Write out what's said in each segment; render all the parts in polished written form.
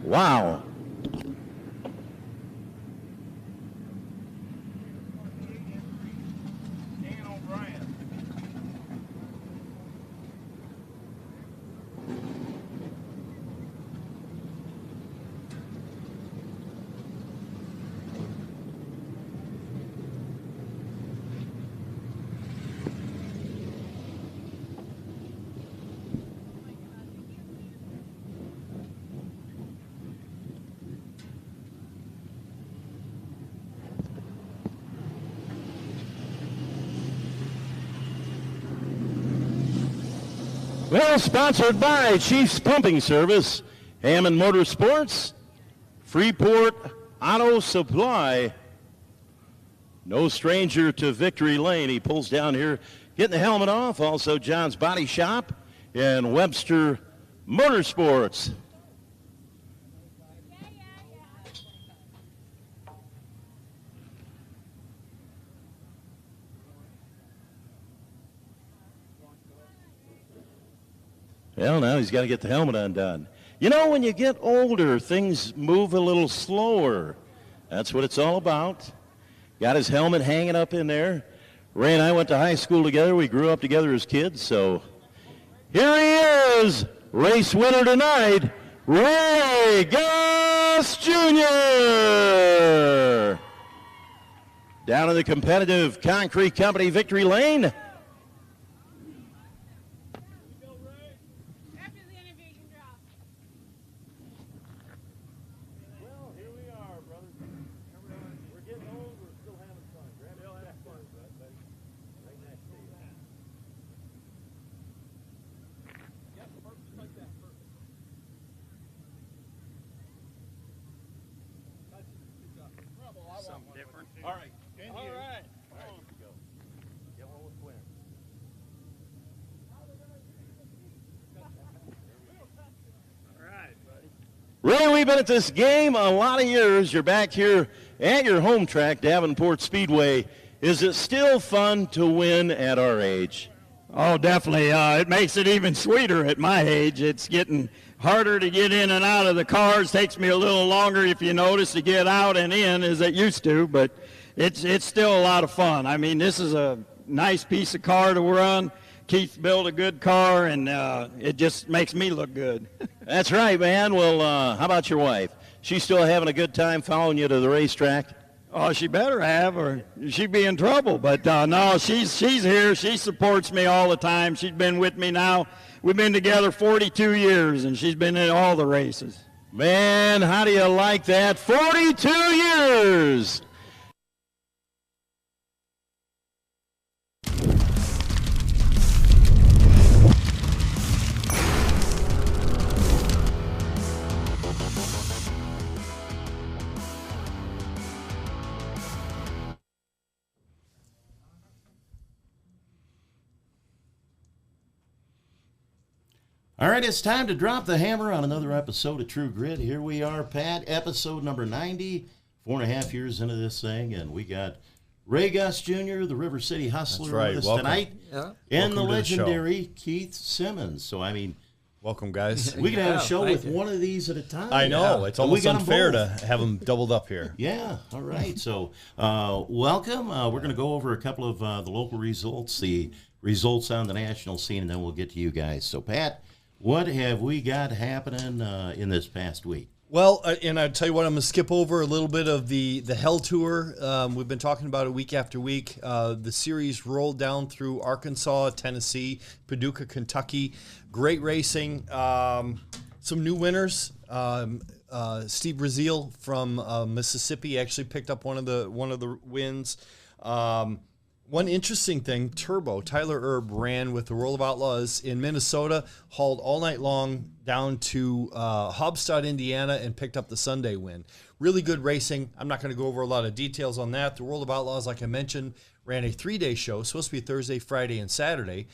Wow. Well, sponsored by Chiefs Pumping Service, Hammond Motorsports, Freeport Auto Supply. No stranger to Victory Lane. He pulls down here, getting the helmet off. Also, John's Body Shop and Webster Motorsports. Well, now he's got to get the helmet undone. You know, when you get older, things move a little slower. That's what it's all about. Got his helmet hanging up in there. Ray and I went to high school together. We grew up together as kids, so here he is, race winner tonight, Ray Guss Jr. Down in the competitive Concrete Company Victory Lane. All right. All right. All right, go. Get one with Nguyen. All right, buddy. Ray, we've been at this game a lot of years. You're back here at your home track, Davenport Speedway. Is it still fun to win at our age? Oh, definitely. It makes it even sweeter at my age. It's getting harder to get in and out of the cars. Takes me a little longer, if you notice, to get out and in as it used to, but it's still a lot of fun. I mean, this is a nice piece of car to run. Keith built a good car, and it just makes me look good. That's right, man. Well, how about your wife? She's still having a good time following you to the racetrack? Oh, she better have, or she'd be in trouble. But no, she's here. She supports me all the time. She's been with me now. We've been together 42 years, and she's been in all the races. Man, how do you like that? 42 years! All right, it's time to drop the hammer on another episode of True Grit. Here we are, Pat, episode number 90, 4.5 years into this thing, and we got Ray Guss Jr., the River City Hustler, with us tonight, and the legendary Keith Simmons. So, I mean, welcome, guys. We could have a show with one of these at a time. I know. It's almost unfair to have them doubled up here. Yeah, all right. So, welcome. We're going to go over a couple of the local results, the results on the national scene, and then we'll get to you guys. So, Pat, what have we got happening in this past week? Well, and I'll tell you what, I'm going to skip over a little bit of the Hell Tour. We've been talking about it week after week. The series rolled down through Arkansas, Tennessee, Paducah, Kentucky. Great racing. Some new winners. Steve Brazil from Mississippi actually picked up one of the wins. One interesting thing, Turbo, Tyler Erb ran with the World of Outlaws in Minnesota, hauled all night long down to Hobstadt, Indiana, and picked up the Sunday win. Really good racing. I'm not going to go over a lot of details on that. The World of Outlaws, like I mentioned, ran a 3-day show, supposed to be Thursday, Friday, and Saturday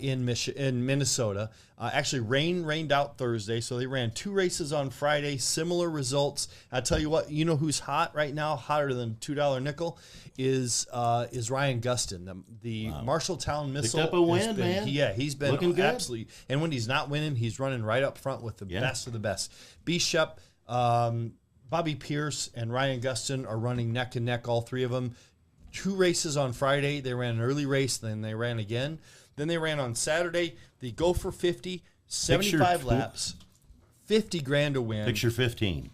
in Minnesota. Actually, rained out Thursday, so they ran 2 races on Friday, similar results. I tell you what, you know who's hot right now, hotter than $2 nickel, is Ryan Gustin, the Marshalltown Missile. Picked up a win, man. Yeah, he's been looking good. Absolutely. And when he's not winning, he's running right up front with the best of the best. Bishop, Bobby Pierce and Ryan Gustin are running neck and neck, all three of them. 2 races on Friday. They ran an early race, then they ran again. Then they ran on Saturday. They go for 50, 75 laps, 50 grand to win. Picture 15.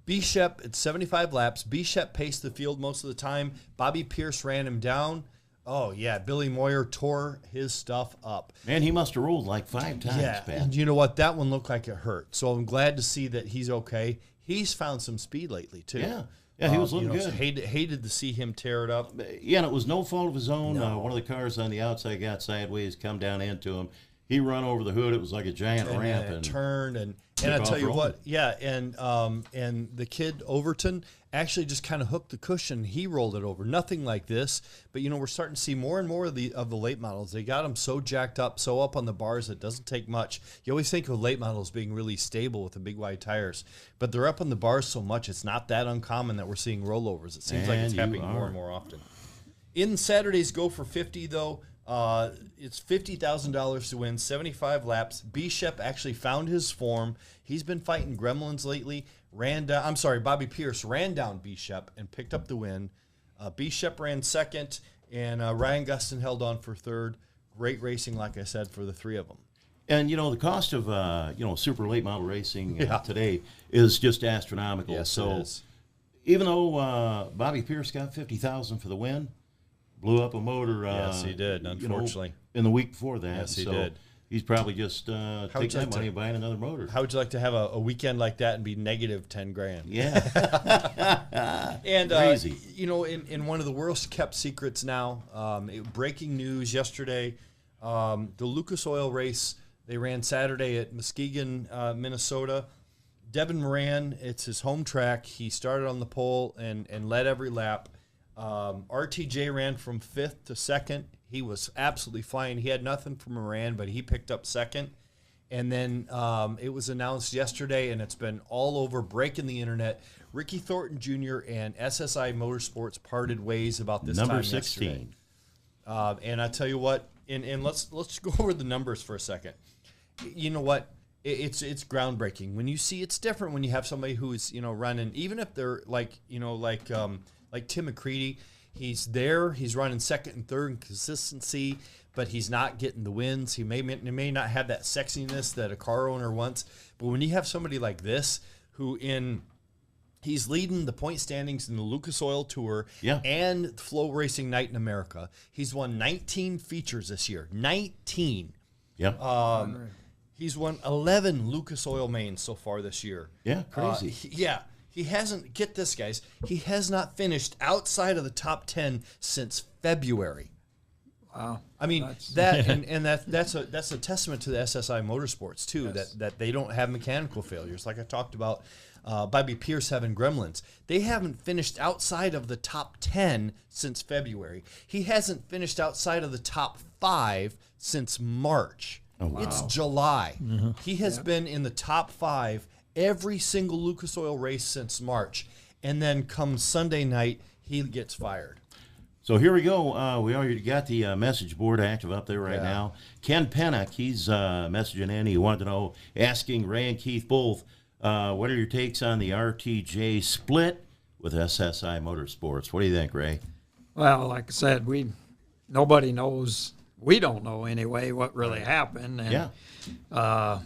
B-Shep at 75 laps. B-Shep paced the field most of the time. Bobby Pierce ran him down. Oh, yeah, Billy Moyer tore his stuff up. Man, he must have rolled like 5 times, Yeah, Pat. and you know what? That one looked like it hurt. So I'm glad to see that he's okay. He's found some speed lately, too. Yeah, he was looking good. So hated to see him tear it up. Yeah, and it was no fault of his own. No. One of the cars on the outside got sideways, come down into him. He run over the hood. It was like a giant ramp. And it turned, and took I tell off you rolling. what, yeah, and the kid Overton actually just kind of hooked the cushion. He rolled it over. Nothing like this, but we're starting to see more and more of the late models. They got them so jacked up, so up on the bars, it doesn't take much. You always think of late models being really stable with the big wide tires, but they're up on the bars so much, it's not that uncommon that we're seeing rollovers. It seems like it's happening more and more often. In Saturday's Go for 50, though, it's $50,000 to win, 75 laps. B-Shep actually found his form. He's been fighting gremlins lately. Bobby Pierce ran down B-Shep and picked up the win. B-Shep ran second, and Ryan Gustin held on for third. Great racing, like I said, for the three of them. And, the cost of, super late model racing today is just astronomical. Yes, so it is. even though Bobby Pierce got $50,000 for the win, blew up a motor. Yes, he did, unfortunately. In the week before that. Yes, he so did. He's probably just taking that money and buying another motor. How would you like to have a weekend like that and be negative 10 grand? Yeah. And, Crazy. in one of the worst kept secrets now, breaking news yesterday, the Lucas Oil race, they ran Saturday at Muskegon, Minnesota. Devin Moran, it's his home track. He started on the pole and led every lap. RTJ ran from 5th to 2nd. He was absolutely flying. He had nothing from Moran, but he picked up 2nd. And then it was announced yesterday, and it's been all over, breaking the internet. Ricky Thornton Jr. and SSI Motorsports parted ways about this Number time 16. yesterday. And I tell you what, and let's go over the numbers for a second. You know what? It's groundbreaking. When you see, it's different when you have somebody who is running, even if they're like Tim McCready. He's there. He's running second and third in consistency, but he's not getting the wins. He may not have that sexiness that a car owner wants. But when you have somebody like this, he's leading the point standings in the Lucas Oil Tour and Flow Racing Night in America. He's won 19 features this year. 19. Yep. He's won 11 Lucas Oil mains so far this year. Yeah, crazy. He hasn't, get this, guys, he has not finished outside of the top 10 since February. Wow. I mean, that's a testament to the SSI Motorsports, too, Yes. that they don't have mechanical failures. Like I talked about Bobby Pierce having gremlins. They haven't finished outside of the top 10 since February. He hasn't finished outside of the top 5 since March. Oh, wow. It's July. Mm-hmm. He has been in the top 5 every single Lucas Oil race since March. And then come Sunday night, he gets fired. So here we go. We already got the message board active up there right now. Ken Pennock, he's messaging in. He wanted to know, asking Ray and Keith both, what are your takes on the RTJ split with SSI Motorsports? What do you think, Ray? Well, like I said, nobody knows. We don't know anyway what really happened. And,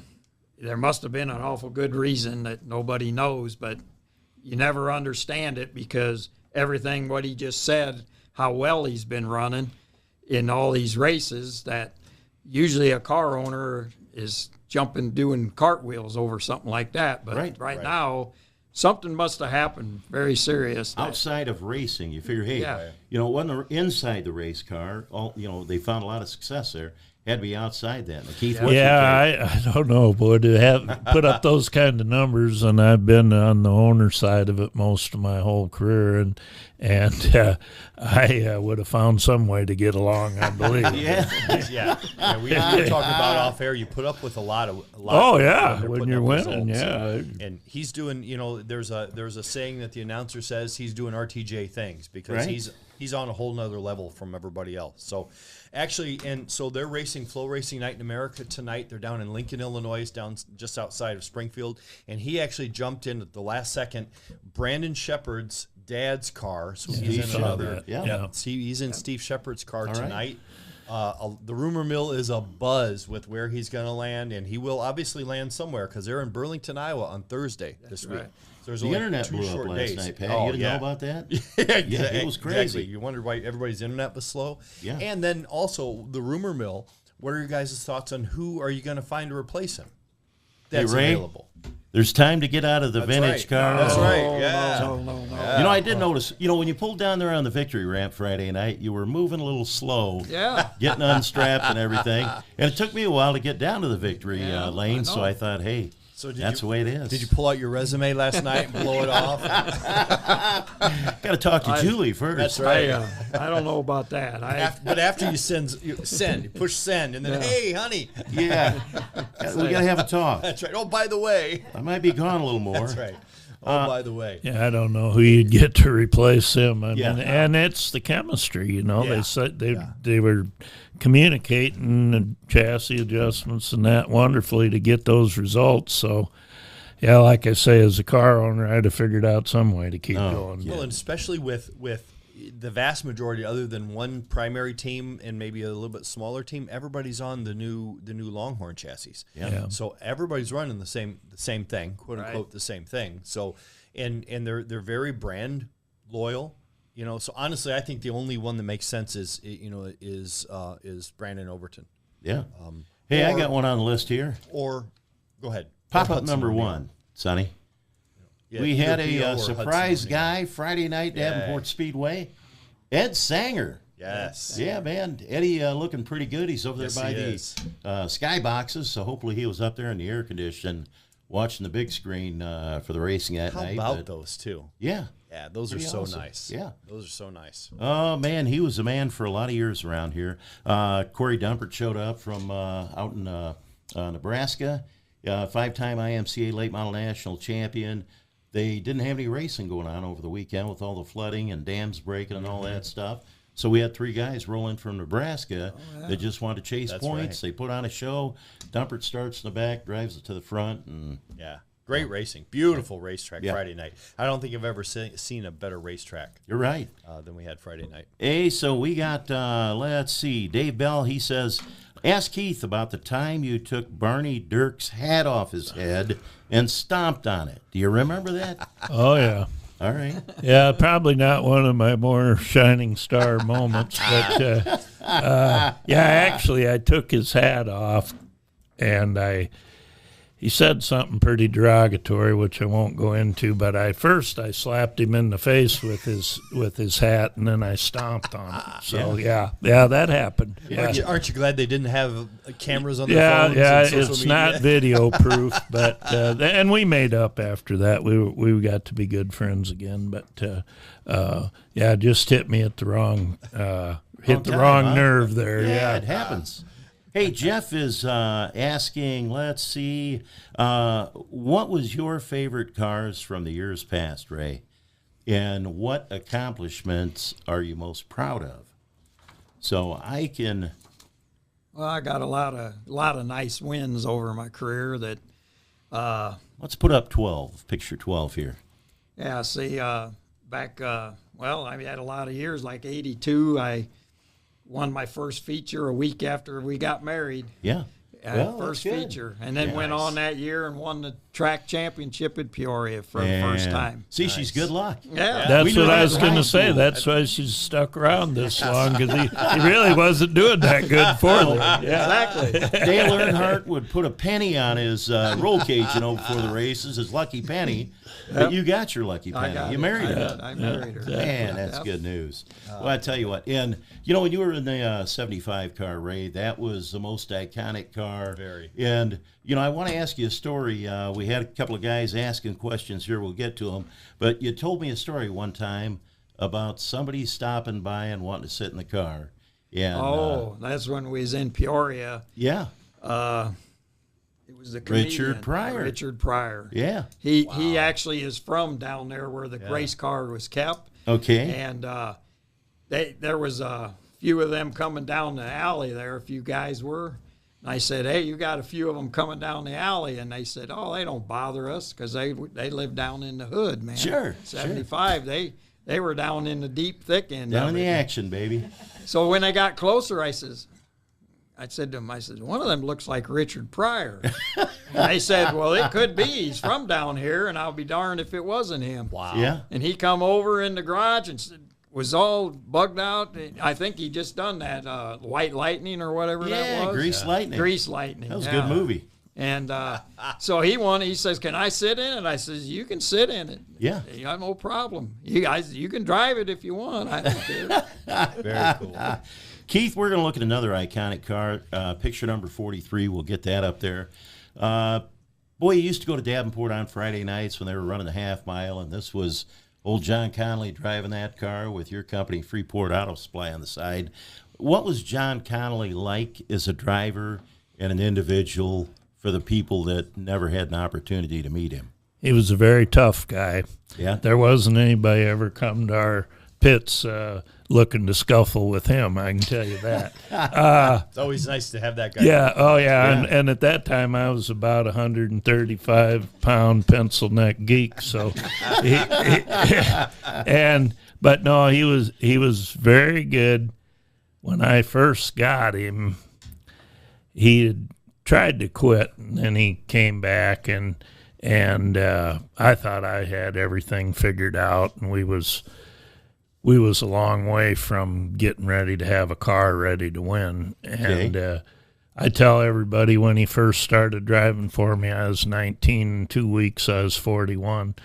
there must have been an awful good reason that nobody knows, but you never understand it because everything what he just said, how well he's been running in all these races, that usually a car owner is doing cartwheels over something like that. But right now, something must have happened very serious. Outside of racing, you figure, hey, it wasn't inside the race car. They found a lot of success there. Had to be outside that. Now, Keith, what's your take? I don't know, boy. To have put up those kind of numbers, and I've been on the owner side of it most of my whole career, and I would have found some way to get along, I believe. We were talking about off air. You put up with a lot. When you're winning, And he's doing. There's a saying that the announcer says he's doing RTJ things because He's on a whole nother level from everybody else. So actually, and so they're racing Flow Racing Night in America tonight. They're down in Lincoln, Illinois, down just outside of Springfield. And he actually jumped in at the last second. Brandon Shepard's dad's car. So he's in another. Yeah. He's in Steve Shepard's car All tonight. The rumor mill is a buzz with where he's going to land, and he will obviously land somewhere because they're in Burlington, Iowa on Thursday this week. So there's The only internet 2 blew up short last days. night, Pat. Oh, You didn't know about that? Yeah, it was crazy. Exactly. You wondered why everybody's internet was slow. Yeah. And then also the rumor mill. What are your guys' thoughts on who are you going to find to replace him? That's Ray? available. There's time to get out of the That's vintage right. car. That's right. No, Yeah. no. You know, I did notice, when you pulled down there on the victory ramp Friday night, you were moving a little slow, Yeah. getting unstrapped and everything. And it took me a while to get down to the victory lane, I so know. I thought, hey, So that's the way it is. Did you pull out your resume last night and blow it off? Got to talk to Julie first. That's right. I don't know about that. But after you you push send, and then, hey, honey. Yeah. We got to have a talk. That's right. Oh, by the way. I might be gone a little more. That's right. Oh, by the way. Yeah, I don't know who you'd get to replace him. I Yeah. mean, and it's the chemistry, Yeah. They said they were communicating the chassis adjustments and that wonderfully to get those results. So, yeah, like I say, as a car owner, I'd have figured out some way to keep going. Well, and especially with the vast majority, other than one primary team and maybe a little bit smaller team, everybody's on the new Longhorn chassis. Yeah. So everybody's running the same thing, quote unquote, the same thing. So and they're very brand loyal. So honestly, I think the only one that makes sense is Brandon Overton. Yeah. Hey, I got one on the list here. Or go ahead. Pop Or up Hudson number O'Neill. 1, Sonny. Yeah, We had either Beal a or surprise Hudson O'Neill. guy Friday night at Davenport Speedway. Ed Sanger. Yes. Yeah, man. Eddie looking pretty good. He's over there Yes, by he the is. sky boxes, so hopefully he was up there in the air condition watching the big screen for the racing that How night. about but, those two? Yeah. Yeah, those are Pretty so awesome. nice. Yeah. Those are so nice. Oh, man, he was a man for a lot of years around here. Corey Dumpert showed up from out in Nebraska, 5-time IMCA late model national champion. They didn't have any racing going on over the weekend with all the flooding and dams breaking and all that stuff. So we had 3 guys roll in from Nebraska that just wanted to chase points. Right. They put on a show. Dumpert starts in the back, drives it to the front, and Yeah. Great racing. Beautiful racetrack Yeah. Friday night. I don't think I've ever seen a better racetrack you're right. than we had Friday night. Hey, so we got, let's see, Dave Bell, he says, ask Keith about the time you took Barney Dirk's hat off his head and stomped on it. Do you remember that? Oh, yeah. All right. Yeah, probably not one of my more shining star moments, but yeah, actually, I took his hat off, and he said something pretty derogatory, which I won't go into. But I slapped him in the face with his hat, and then I stomped on it. So yeah, that happened. Yeah. Aren't you glad they didn't have cameras on their phones? Yeah, and social it's media? not video proof, but and we made up after that. We got to be good friends again, but yeah, just hit me at the wrong Huh? nerve there. Yeah, it happens. Hey, Jeff is asking, let's see, what was your favorite cars from the years past, Ray? And what accomplishments are you most proud of? So I can... Well, I got a lot of nice wins over my career that Let's put up 12, picture 12 here. yeah, see back well, I had a lot of years like 82 I won my first feature a week after we got married. Yeah. Well, First that's good. feature, and then Yeah. went on that year and won the track championship at Peoria for the first time. See, she's good luck. Yeah, That's We knew what that I was in going high to say. school. That's why she's stuck around this long, because he really wasn't doing that good for them. exactly. Dale Earnhardt would put a penny on his roll cage, before the races, his lucky penny. But you got your lucky I penny. got You it. married I her. did. I married her. Man, that's good news. Well, I tell you what, and when you were in the 75 car, Ray, that was the most iconic car. Very. And, I want to ask you a story. We had a couple of guys asking questions here. We'll get to them. But you told me a story one time about somebody stopping by and wanting to sit in the car. And, That's when we was in Peoria. yeah. It was the comedian, Richard Pryor. Richard Pryor. Yeah. He actually is from down there where the race car was kept. Okay. And there was a few of them coming down the alley there, a few guys were. And I said, hey, you got a few of them coming down the alley. And they said, oh, they don't bother us because they live down in the hood, man. Sure. 75, they were down in the deep, thick end. Down in the action, baby. So when they got closer, I said to them, one of them looks like Richard Pryor. And they said, well, it could be. He's from down here, and I'll be darned if it wasn't him. Wow. Yeah. And he come over in the garage and was all bugged out. I think he just done that White Lightning or whatever that was. Grease Lightning. Grease Lightning. That was a good movie. And so he says, can I sit in it? I says, you can sit in it. Yeah. You got no problem. You can drive it if you want. I don't care. Very cool. Keith, we're going to look at another iconic car, picture number 43. We'll get that up there. Boy, you used to go to Davenport on Friday nights when they were running the half mile, and this was old John Connolly driving that car with your company, Freeport Auto Supply, on the side. What was John Connolly like as a driver and an individual for the people that never had an opportunity to meet him? He was a very tough guy. Yeah. There wasn't anybody ever come to our pits looking to scuffle with him, I can tell you that. It's always nice to have that guy. Yeah, oh yeah, and at that time I was about 135-pound pencil neck geek, so but no, he was very good. When I first got him, he had tried to quit, and then he came back, and I thought I had everything figured out, and we was a long way from getting ready to have a car ready to win. And I tell everybody when he first started driving for me, I was 19. In 2 weeks, I was 41.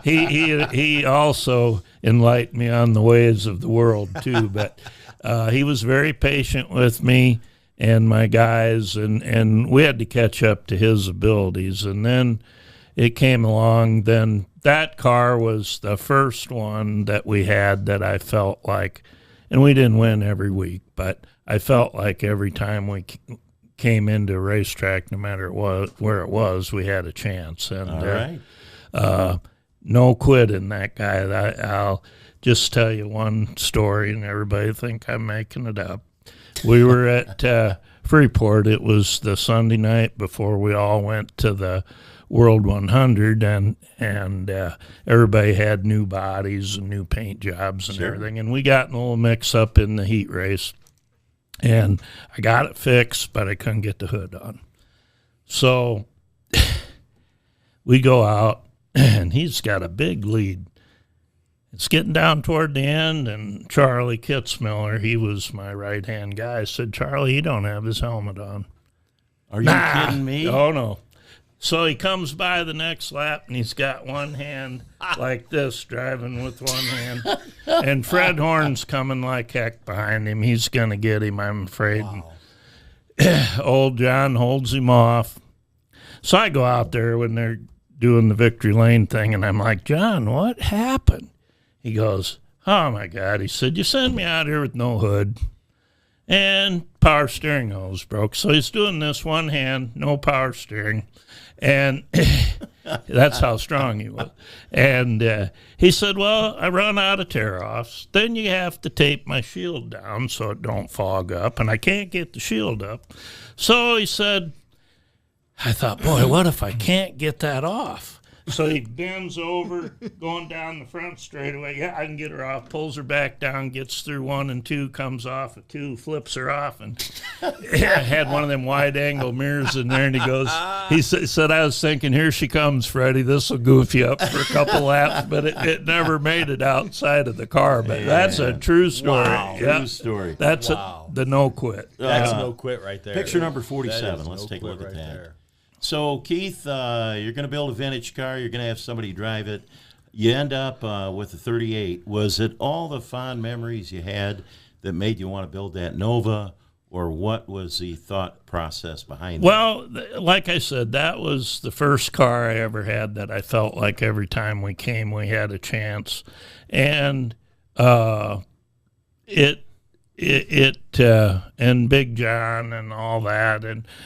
He also enlightened me on the ways of the world, too. But he was very patient with me and my guys, and we had to catch up to his abilities. And then it came along, then that car was the first one that we had that I felt like, and we didn't win every week, but I felt like every time we came into a racetrack, no matter where it was, we had a chance. And All right. No quitting that guy. I'll just tell you one story, and everybody think I'm making it up. We were at Freeport. It was the Sunday night before we all went to the World 100, and everybody had new bodies and new paint jobs and everything, and we got in a little mix up in the heat race, and I got it fixed, but I couldn't get the hood on. So we go out, and he's got a big lead. It's getting down toward the end, and Charlie Kitzmiller, he was my right-hand guy, said, Charlie, he don't have his helmet on. Are you kidding me? Oh, no. So he comes by the next lap, and he's got one hand like this, driving with one hand. And Fred Horn's coming like heck behind him. He's going to get him, I'm afraid. Wow. Old John holds him off. So I go out there when they're doing the victory lane thing, and I'm like, John, what happened? He goes, oh, my God. He said, you sent me out here with no hood, and power steering hose broke. So he's doing this one hand, no power steering. And that's how strong he was. And he said, well, I run out of tear-offs. Then you have to tape my shield down so it don't fog up, and I can't get the shield up. So he said, I thought, boy, what if I can't get that off? So he bends over, going down the front straightaway. Yeah, I can get her off. Pulls her back down, gets through 1 and 2, comes off at 2, flips her off, and had one of them wide-angle mirrors in there. And he said, I was thinking, here she comes, Freddie. This will goof you up for a couple laps, but it never made it outside of the car. But that's a true story. Wow. Yep. True story. That's the no quit. That's no quit right there. Picture number 47. Let's no take a look quit at right that. there. So, Keith, you're going to build a vintage car. You're going to have somebody drive it. You end up with a 38. Was it all the fond memories you had that made you want to build that Nova, or what was the thought process behind that? Well, like I said, that was the first car I ever had that I felt like every time we came, we had a chance. And it and Big John and all that,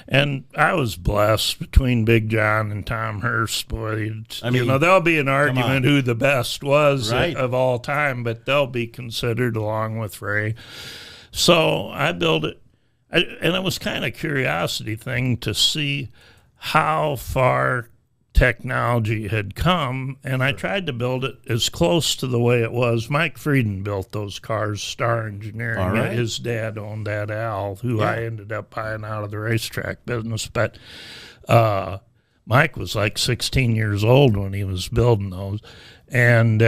and I was blessed between Big John and Tom Hurst. Boy, there'll be an argument who the best was of all time, but they'll be considered along with Ray. So I built it, and it was kind of curiosity thing to see how far technology had come, and I tried to build it as close to the way it was. Mike Frieden built those cars, Star Engineering. Right. His dad owned that Al, who I ended up buying out of the racetrack business. But Mike was like 16 years old when he was building those. And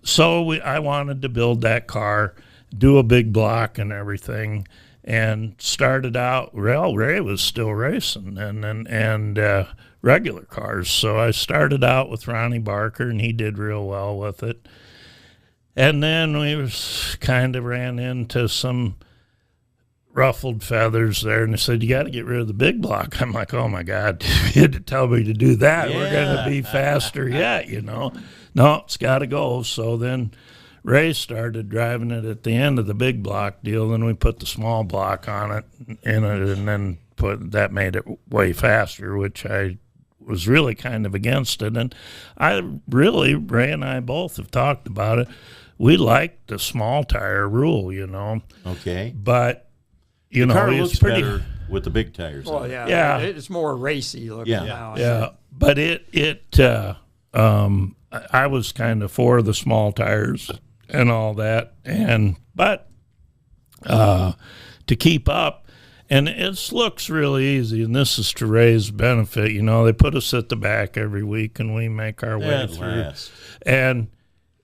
so I wanted to build that car, do a big block and everything, and started out, well, Ray was still racing and regular cars. So I started out with Ronnie Barker, and he did real well with it. And then we kind of ran into some ruffled feathers there, and they said, you got to get rid of the big block. I'm like, oh, my God, you had to tell me to do that. Yeah. We're going to be faster yet, No, it's got to go. So then Ray started driving it at the end of the big block deal. Then we put the small block on it, and then that made it way faster, which I was really kind of against it. And Ray and I both have talked about it. We like the small tire rule, Okay. But, the car it's looks pretty better with the big tires. Well, yeah. It's more racy looking now. Yeah. But I was kind of for the small tires and all that. But to keep up, and it looks really easy, and this is to Ray's benefit. They put us at the back every week, and we make our way through. And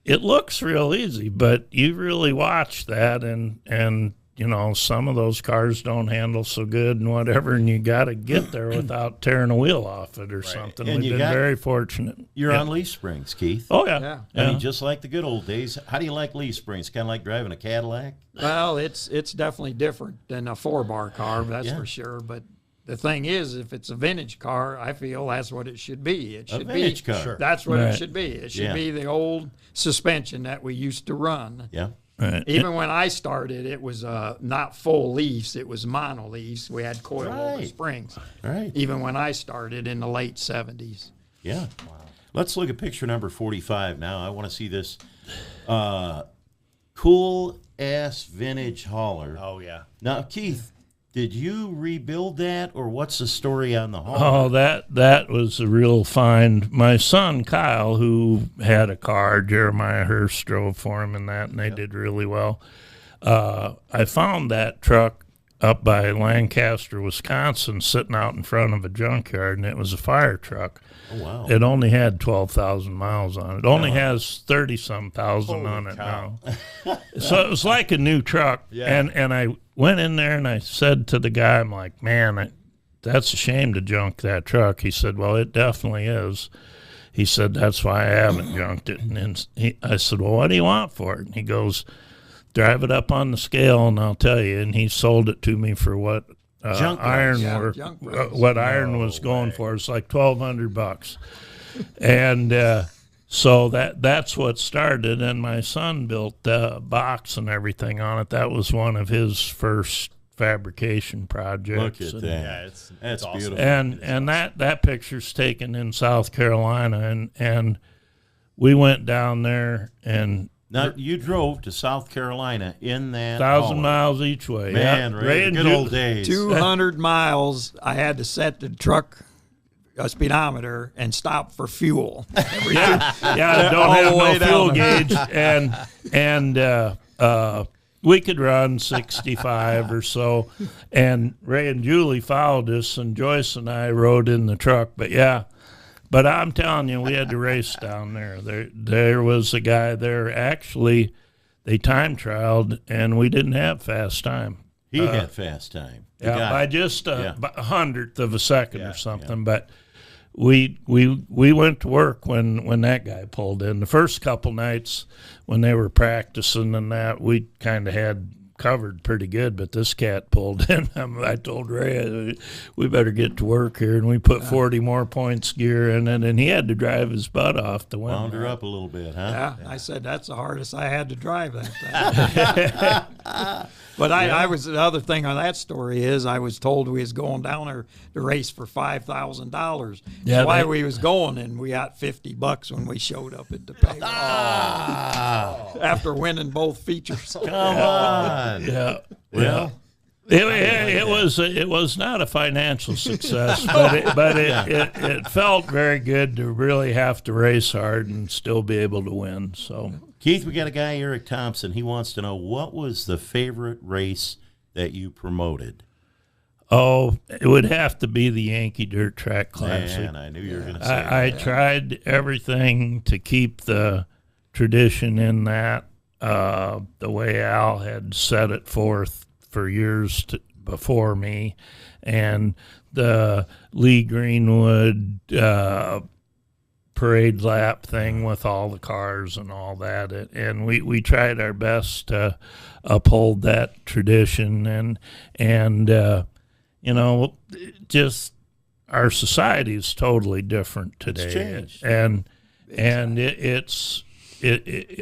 it looks real easy, but you really watch that, and some of those cars don't handle so good and whatever, and you got to get there without tearing a wheel off it or something. And we've been very fortunate. You're on leaf springs, Keith. Oh, yeah. I mean, just like the good old days. How do you like leaf springs? Kind of like driving a Cadillac? Well, it's definitely different than a 4-bar car, that's for sure. But the thing is, if it's a vintage car, I feel that's what it should be. It should be vintage car. That's what it should be. It should be the old suspension that we used to run. Yeah. Right. Even when I started, it was not full leaves; it was mono leaves. We had coilover springs. Right. Even when I started in the late '70s. Yeah. Wow. Let's look at picture number 45 now. I want to see this cool ass vintage hauler. Oh yeah. Now, Keith, did you rebuild that, or what's the story on the hauler? Oh, that was a real find. My son Kyle, who had a car, Jeremiah Hurst drove for him and they did really well. I found that truck up by Lancaster, Wisconsin, sitting out in front of a junkyard, and it was a fire truck. Oh, wow. It only had 12,000 miles on it. It only has 30-some thousand on it now. So it was like a new truck. Yeah. And I went in there and I said to the guy, I'm like, man, that's a shame to junk that truck. He said, well, it definitely is. He said, that's why I haven't junked it. And I said, well, what do you want for it? And he goes, drive it up on the scale and I'll tell you. And he sold it to me for what iron was going for. It's like $1,200. And so that's what started. And my son built the box and everything on it. That was one of his first fabrication projects. Look at that. Yeah, that's awesome. Beautiful. And that picture's taken in South Carolina, and we went down there and. Now, you drove to South Carolina in that 1,000 miles each way. Man, Ray, and good old days. 200 miles, I had to set the truck speedometer and stop for fuel. Don't have no fuel gauge. And we could run 65 or so. And Ray and Julie followed us, and Joyce and I rode in the truck. But I'm telling you, we had to race down there. There was a guy there. Actually, they time trialed, and we didn't have fast time. He had fast time. By just a hundredth of a second or something. Yeah. But we went to work when that guy pulled in. The first couple nights when they were practicing and that, we kind of had covered pretty good, but this cat pulled in. I told Ray, we better get to work here, and we put 40 more points gear in it, and he had to drive his butt off to win. Wound her up a little bit, huh? Yeah, I said that's the hardest I had to drive that time. But I was, the other thing on that story is I was told we was going down there to race for $5,000. Yeah, why we was going, and we got $50 when we showed up at the pay. After winning both features. Come on. Yeah. Well, It was not a financial success, but it felt very good to really have to race hard and still be able to win. So, Keith, we got a guy, Eric Thompson. He wants to know, what was the favorite race that you promoted? Oh, it would have to be the Yankee Dirt Track Classic. Man, I knew you were going to say I that. tried everything to keep the tradition in that, the way Al had set it forth for years before me, and the Lee Greenwood parade lap thing with all the cars and all that, and we tried our best to uphold that tradition, and just our society is totally different today. It's changed.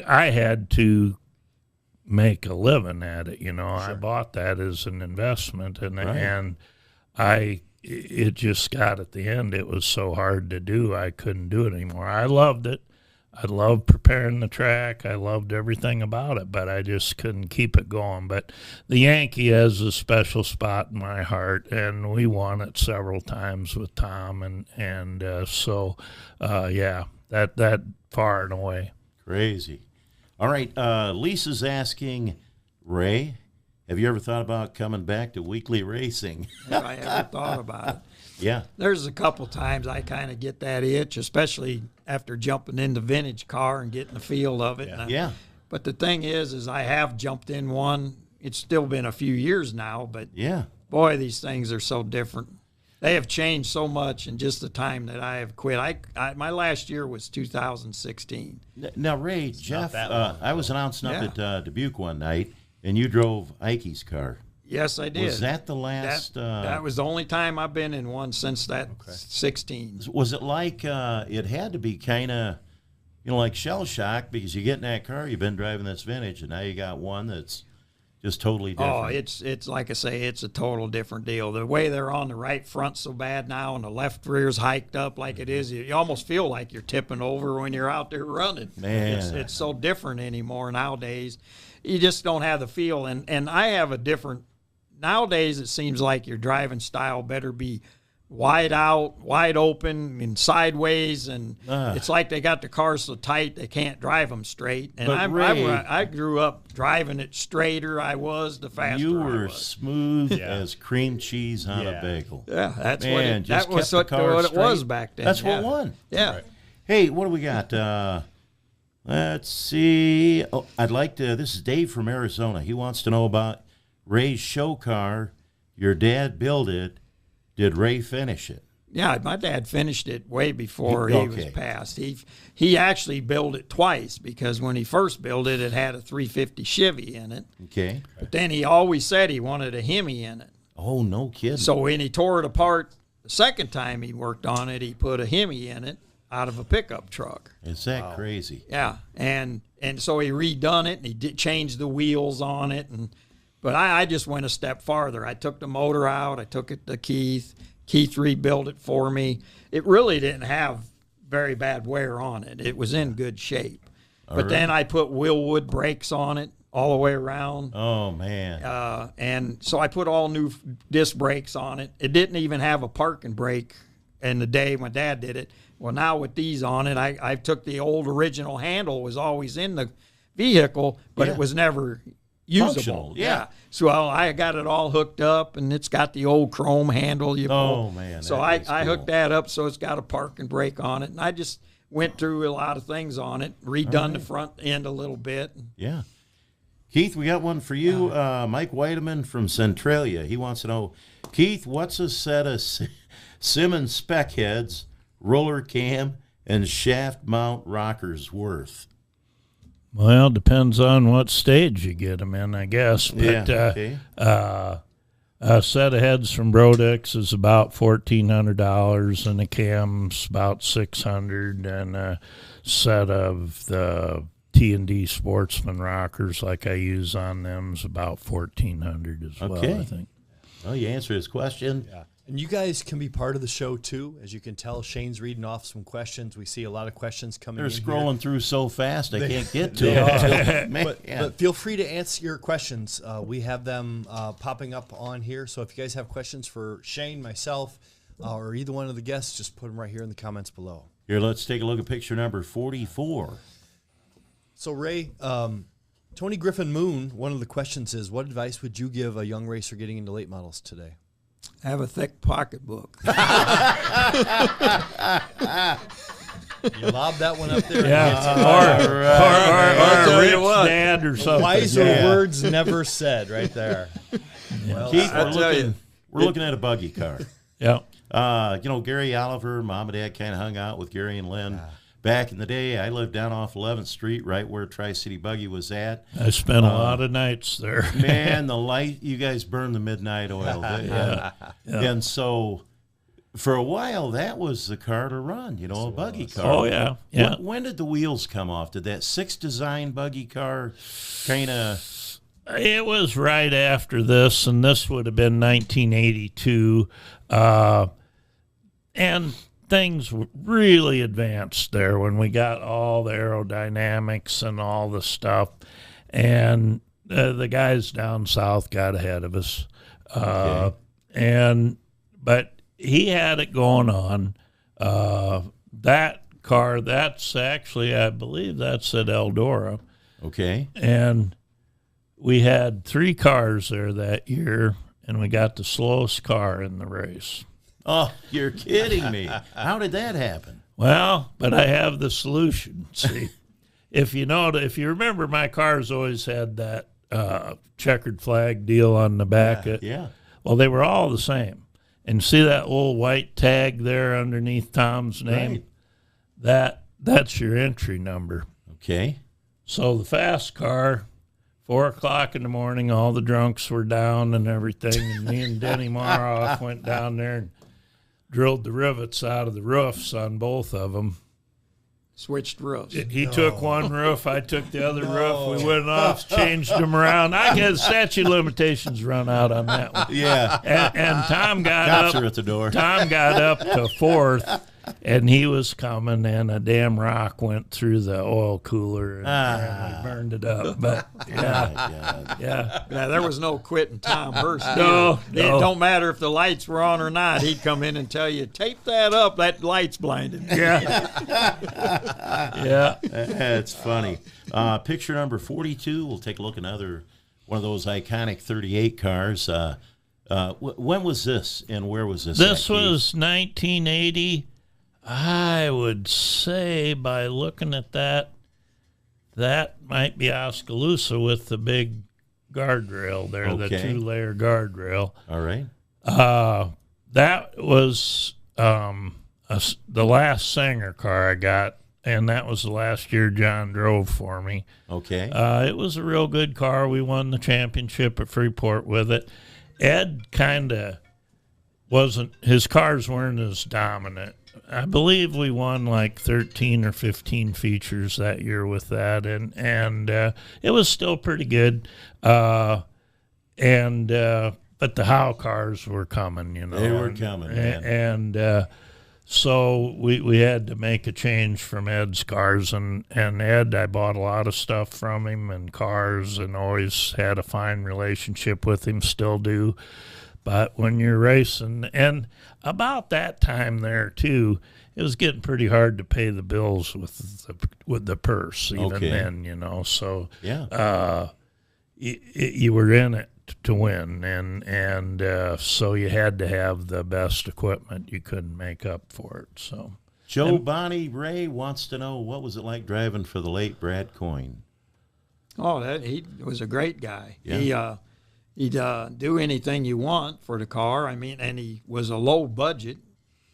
I had to make a living at it. Sure. I bought that as an investment, and it just got at the end. It was so hard to do. I couldn't do it anymore. I loved it. I loved preparing the track. I loved everything about it, but I just couldn't keep it going. But the Yankee has a special spot in my heart, and we won it several times with Tom, that far and away. Crazy. All right, Lisa's asking, Ray, have you ever thought about coming back to weekly racing? Have I ever thought about it? Yeah. There's a couple times I kind of get that itch, especially after jumping in the vintage car and getting the feel of it. Yeah. But the thing is I have jumped in one. It's still been a few years now, but boy, these things are so different. They have changed so much in just the time that I have quit. My last year was 2016. Now, Ray, Jeff, I was announcing up at Dubuque one night, and you drove Ikey's car. Yes, I did. Was that the last? That was the only time I've been in one since that 16. Was it like it had to be kind of, like shell shock, because you get in that car, you've been driving this vintage, and now you got one that's just totally different. Oh, it's like I say, it's a total different deal. The way they're on the right front so bad now, and the left rear's hiked up like it is, you almost feel like you're tipping over when you're out there running. Man, it's so different anymore nowadays. You just don't have the feel, and I have a different. Nowadays, it seems like your driving style better be wide out, wide open, and sideways, and it's like they got the cars so tight they can't drive them straight. And I grew up driving it straighter. I was the faster. You I were was. smooth as cream cheese on a bagel. Yeah, that's Man, what it was back then. That's what won. Yeah. Right. Hey, what do we got? Let's see. Oh, I'd like to. This is Dave from Arizona. He wants to know about Ray's show car. Your dad built it. Did Ray finish it? Yeah, my dad finished it way before he was passed. He actually built it twice, because when he first built it, it had a 350 Chevy in it. Okay. But then he always said he wanted a Hemi in it. Oh, no kidding. So when he tore it apart the second time he worked on it, he put a Hemi in it out of a pickup truck. Is that crazy? Yeah, and so he redone it, and he changed the wheels on it, but I just went a step farther. I took the motor out. I took it to Keith. Keith rebuilt it for me. It really didn't have very bad wear on it. It was in good shape. But then I put Willwood brakes on it all the way around. Oh, man. And so I put all new disc brakes on it. It didn't even have a parking brake in the day my dad did it. Well, now with these on it, I took the old original handle, was always in the vehicle, but it was never usable. Functional, yeah. So I got it all hooked up, and it's got the old chrome handle you pull. Oh, man. So I hooked that up so it's got a parking brake on it, and I just went through a lot of things on it, redone the front end a little bit. Yeah. Keith, we got one for you. Mike Whiteman from Centralia. He wants to know, Keith, what's a set of Simmons spec heads, roller cam, and shaft mount rockers worth? Well, depends on what stage you get them in, I guess. But, okay. A set of heads from Brodix is about $1,400, and a cam's about $600, and a set of the T&D Sportsman rockers like I use on them is about $1,400 as well, I think. Well, you answered his question. Yeah. And you guys can be part of the show, too. As you can tell, Shane's reading off some questions. We see a lot of questions coming in. They're scrolling through so fast I can't get to them. Man. But feel free to answer your questions. We have them popping up on here. So if you guys have questions for Shane, myself, or either one of the guests, just put them right here in the comments below. Here, let's take a look at picture number 44. So, Ray, Tony Griffin Moon, one of the questions is, what advice would you give a young racer getting into late models today? Have a thick pocketbook. You lobbed that one up there. Or a rich dad or something. Wiser words never said right there. Well, Keith, we're looking at a buggy car. Yeah. Gary Oliver, Mom and Dad kind of hung out with Gary and Lynn. Back in the day, I lived down off 11th Street, right where Tri-City Buggy was at. I spent a lot of nights there. Man, the light, you guys burned the midnight oil. Yeah. And so for a while, that was the car to run, a buggy car. Oh, yeah. Yeah. When did the wheels come off? Did that 6 design buggy car kind of... It was right after this, and this would have been 1982. And things really advanced there when we got all the aerodynamics and all the stuff, and the guys down south got ahead of us. But he had it going on. That car, that's actually, I believe that's at Eldora. Okay. And we had 3 cars there that year, and we got the slowest car in the race. Oh, you're kidding me. How did that happen? Well, but I have the solution. See, if you remember, my cars always had that checkered flag deal on the back. Yeah. Well, they were all the same. And see that little white tag there underneath Tom's name? Right. That's your entry number. Okay. So the fast car, 4 o'clock in the morning, all the drunks were down and everything, and me and Denny Maroff went down there and drilled the rivets out of the roofs on both of them. Switched roofs. He took one roof, I took the other roof. We went off, changed them around. I had statute of limitations run out on that one. Yeah. And Tom got Cops up. are at the door. Tom got up to 4th, and he was coming, and a damn rock went through the oil cooler and we burned it up. But yeah, there was no quitting Tom Hurst. No. It don't matter if the lights were on or not. He'd come in and tell you, tape that up. That light's blinded. Yeah. That's funny. Picture number 42. We'll take a look at another one of those iconic 38 cars. When was this, and where was this? This was 1980. I would say, by looking at that might be Oskaloosa with the big guardrail there, the 2-layer guardrail. All right. That was the last Sanger car I got, and that was the last year John drove for me. Okay. It was a real good car. We won the championship at Freeport with it. Ed kind of wasn't, his cars weren't as dominant. I believe we won like 13 or 15 features that year with that, and it was still pretty good. But the Howe cars were coming, They were coming, man. And so we had to make a change from Ed's cars, and Ed, I bought a lot of stuff from him and cars, and always had a fine relationship with him, still do. But when you're racing, and about that time there too, it was getting pretty hard to pay the bills with the purse even then, So you were in it to win, and so you had to have the best equipment. You couldn't make up for it. So Joe Bonnie Ray wants to know, what was it like driving for the late Brad Coyne? Oh, he was a great guy. Yeah. He'd do anything you want for the car. I mean, and he was a low budget.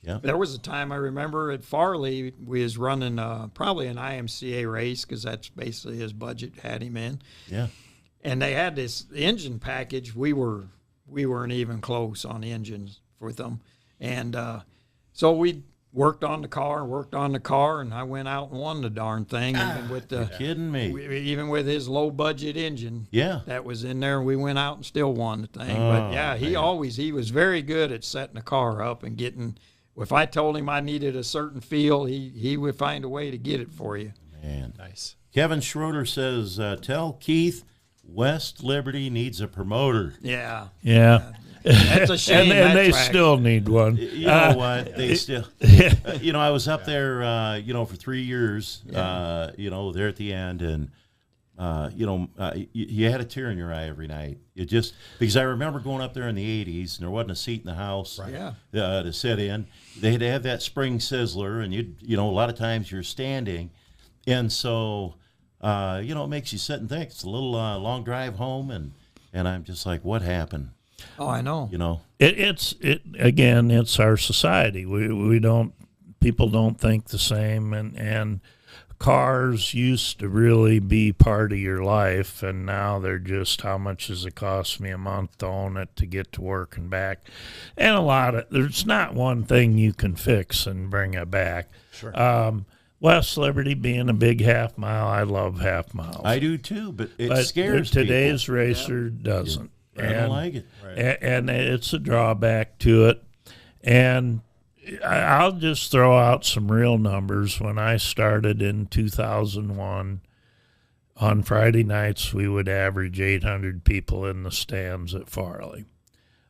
Yeah. There was a time I remember at Farley, we was running probably an IMCA race because that's basically his budget had him in. Yeah. And they had this engine package. We weren't even close on engines with them. And so we worked on the car, and I went out and won the darn thing. Even with the Kidding me. even with his low budget engine, Yeah. that was in there, we went out and still won the thing. But yeah, he was very good at setting the car up and getting. If I told him I needed a certain feel, he would find a way to get it for you. Man. Nice. Kevin Schroeder says, tell Keith West Liberty needs a promoter. Yeah. Yeah. That's a shame. And they track. still need one. You know what? They still, I was up there, for 3 years, there at the end, and, you had a tear in your eye every night. You just, because I remember going up there in the 80s, and there wasn't a seat in the house to sit in. They had to have that spring sizzler, and a lot of times you're standing, and so, it makes you sit and think. It's a little long drive home, and I'm just like, what happened? Oh, I know. It's our society. People don't think the same, and cars used to really be part of your life, and now they're just, how much does it cost me a month to own it to get to work and back? And there's not one thing you can fix and bring it back. Sure. West Liberty being a big half mile, I love half miles. I do too, but it scares today's people. racer doesn't. I don't like it. Right. And it's a drawback to it. And I'll just throw out some real numbers. When I started in 2001, on Friday nights, we would average 800 people in the stands at Farley.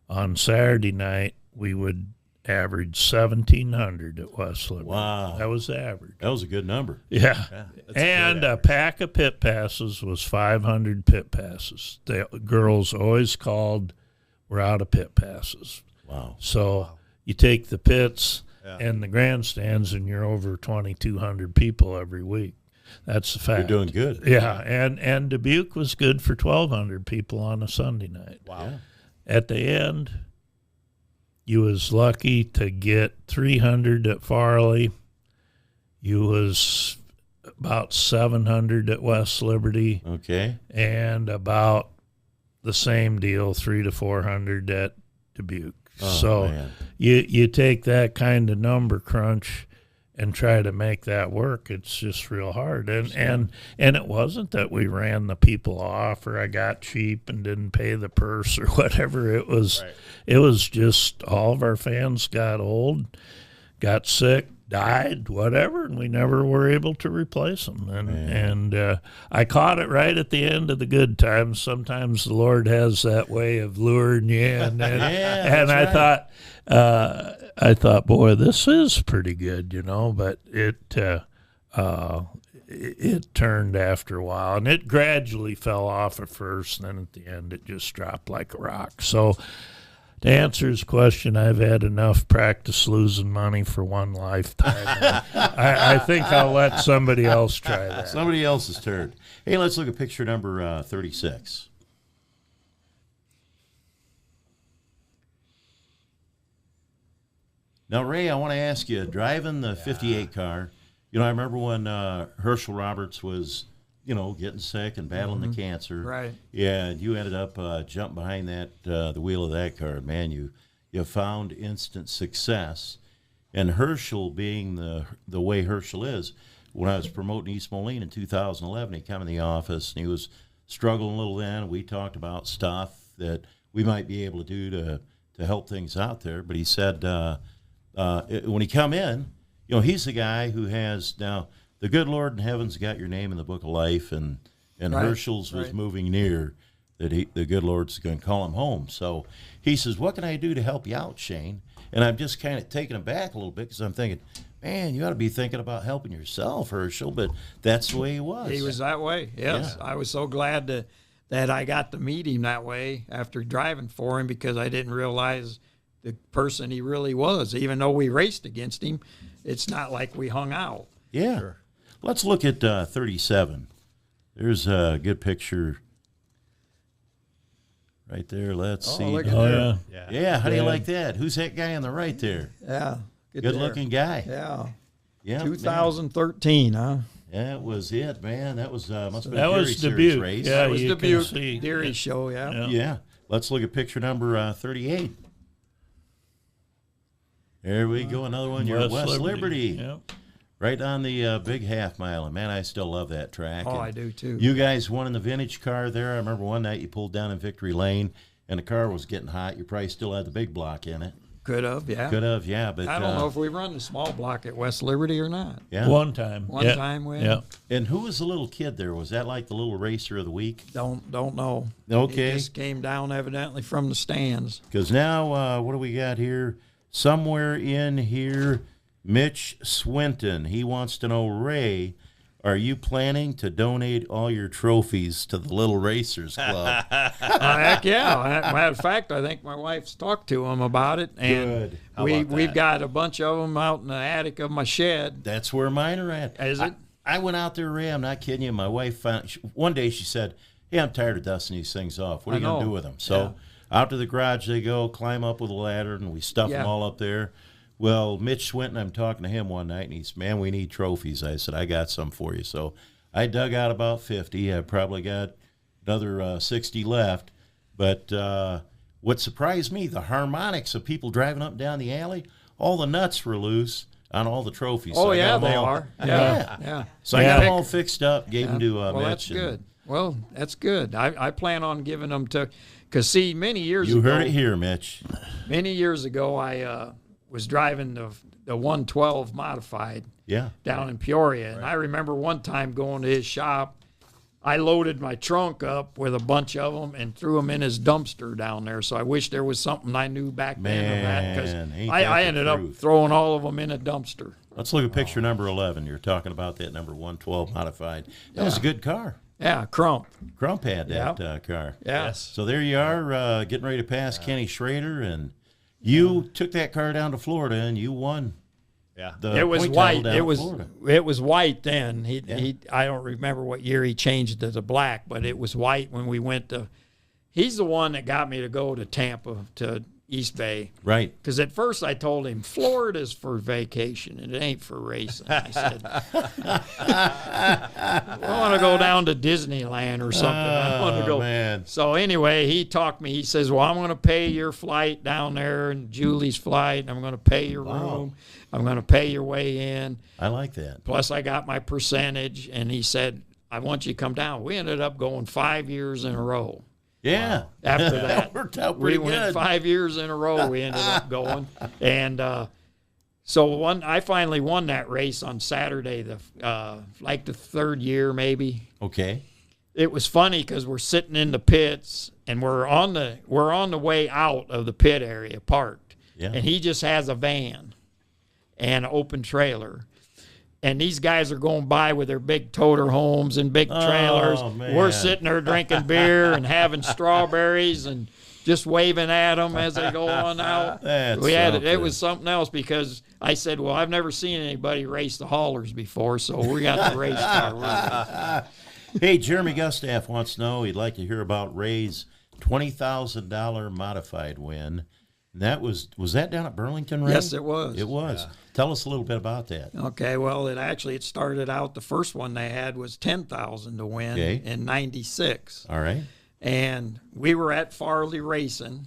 On Saturday night, we would average 1,700 at West Liberty. Wow. That was the average. That was a good number. Yeah. That's And a a pack of pit passes was 500 pit passes. The girls always called, we're out of pit passes. Wow. So you take the pits and the grandstands, and you're over 2,200 people every week. That's the fact. You're doing good. Yeah, and Dubuque was good for 1,200 people on a Sunday night. Wow. Yeah. At the end, you was lucky to get 300 at Farley. You was about 700 at West Liberty. Okay. And about the same deal, 300 to 400 at Dubuque. Oh, so man. you take that kind of number crunch and try to make that work. It's just real hard. And it wasn't that we ran the people off or I got cheap and didn't pay the purse or whatever. It was just all of our fans got old, got sick, died, whatever, and we never were able to replace them. And I caught it right at the end of the good times. Sometimes the Lord has that way of luring you in. And I thought, boy, this is pretty good, but it turned after a while, and it gradually fell off at first, and then at the end it just dropped like a rock. So to answer his question, I've had enough practice losing money for one lifetime. I think I'll let somebody else try that. Somebody else's turn. Hey, let's look at picture number 36. Now, Ray, I want to ask you, driving the 58 car, I remember when Herschel Roberts was, getting sick and battling the cancer. Right. Yeah, and you ended up jumping behind the wheel of that car. Man, you found instant success. And Herschel, being the way Herschel is, when I was promoting East Moline in 2011, he came in the office, and he was struggling a little then. We talked about stuff that we might be able to do to help things out there. But he said when he come in, he's the guy who has now the good Lord in heaven's got your name in the book of life, and Right, Herschel's was moving near that the good Lord's going to call him home. So he says, "What can I do to help you out, Shane?" And I'm just kind of taken aback a little bit because I'm thinking, man, you ought to be thinking about helping yourself, Herschel. But that's the way he was. He was that way, yes. Yeah. I was so glad that I got to meet him that way after driving for him, because I didn't realize the person he really was. Even though we raced against him, it's not like we hung out. Yeah. Sure. Let's look at 37. There's a good picture right there. Let's see. Look at Oh, that. yeah. Yeah, how do you like that? Who's that guy on the right there? Yeah. Good-looking guy. Yeah. Yeah. 2013, huh? That was it, man. That was must have been That a was Series Dubuque. race. Yeah, That was you the can Butte see. Dairy Show, yeah. Yeah. Let's look at picture number 38. There we go. Another one. You're at West Liberty. Yep. Right on the big half mile. And, man, I still love that track. Oh, And I do, too. you guys won in the vintage car there. I remember one night you pulled down in Victory Lane, and the car was getting hot. You probably still had the big block in it. Could have, yeah. Could have, yeah. But I don't know if we run the small block at West Liberty or not. Yeah. One time. One time we Yeah. And who was the little kid there? Was that like the little racer of the week? Don't know. Okay. He just came down evidently from the stands. Because now, what do we got here? Somewhere in here, Mitch Swinton. He wants to know, Ray, are you planning to donate all your trophies to the Little Racers Club? Heck yeah. Matter of fact, I think my wife's talked to him about it. And Good. How about we've that? got a bunch of them out in the attic of my shed. That's where mine are at. Is it? I went out there, Ray. I'm not kidding you. My wife found, one day she said, hey, I'm tired of dusting these things off. What are you going to do with them? So out to the garage they go, climb up with a ladder, and we stuff them all up there. Well, Mitch Swinton, I'm talking to him one night, and he said, man, we need trophies. I said, I got some for you. So I dug out about 50. I probably got another 60 left. But what surprised me, the harmonics of people driving up and down the alley, all the nuts were loose on all the trophies. Oh, So I yeah, got them they all- are. Yeah. So I got them all fixed up, gave them to Well, Mitch. that's good. Well, that's good. I plan on giving them to, because see, many years You ago. heard it here, Mitch. Many years ago, I was driving the 112 modified Yeah. down in Peoria. And I remember one time going to his shop, I loaded my trunk up with a bunch of them and threw them in his dumpster down there. So I wish there was something I knew back then of that, Man, because ain't that I the ended up truth. throwing all of them in a dumpster. Let's look at picture number 11. You're talking about that number 112 modified. That was a good car. Yeah, Crump. Crump had that car. Yeah. So there you are, getting ready to pass Kenny Schrader, and you took that car down to Florida, and you won. Yeah. The It was point white. title down It in was Florida. it was white then. He I don't remember what year he changed it to black, but it was white when we went to. He's the one that got me to go to Tampa to East Bay. Right. Because at first I told him Florida's for vacation and it ain't for racing. I said, I want to go down to Disneyland or something. I want to go. Man. So anyway, he talked me. He says, well, I'm going to pay your flight down there and Julie's flight. And I'm going to pay your room. I'm going to pay your way in. I like that. Plus I got my percentage. And he said, I want you to come down. We ended up going 5 years in a row. Yeah. After that, Worked out we pretty went good. 5 years in a row. We ended up going, and so I finally won that race on Saturday, like the third year maybe. Okay. It was funny because we're sitting in the pits and we're on the way out of the pit area parked, and he just has a van and an open trailer. And these guys are going by with their big toter homes and big trailers. man. We're sitting there drinking beer and having strawberries and just waving at them as they go on out. That's It something. was something else because I said, well, I've never seen anybody race the haulers before, so we got the race car. Hey, Jeremy Gustaff wants to know, he'd like to hear about Ray's $20,000 modified win. And that was that down at Burlington, Ray? Yes, it was. It was. Tell us a little bit about that. Okay, well, it started out, the first one they had was $10,000 to win in 96. All right. And we were at Farley Racing,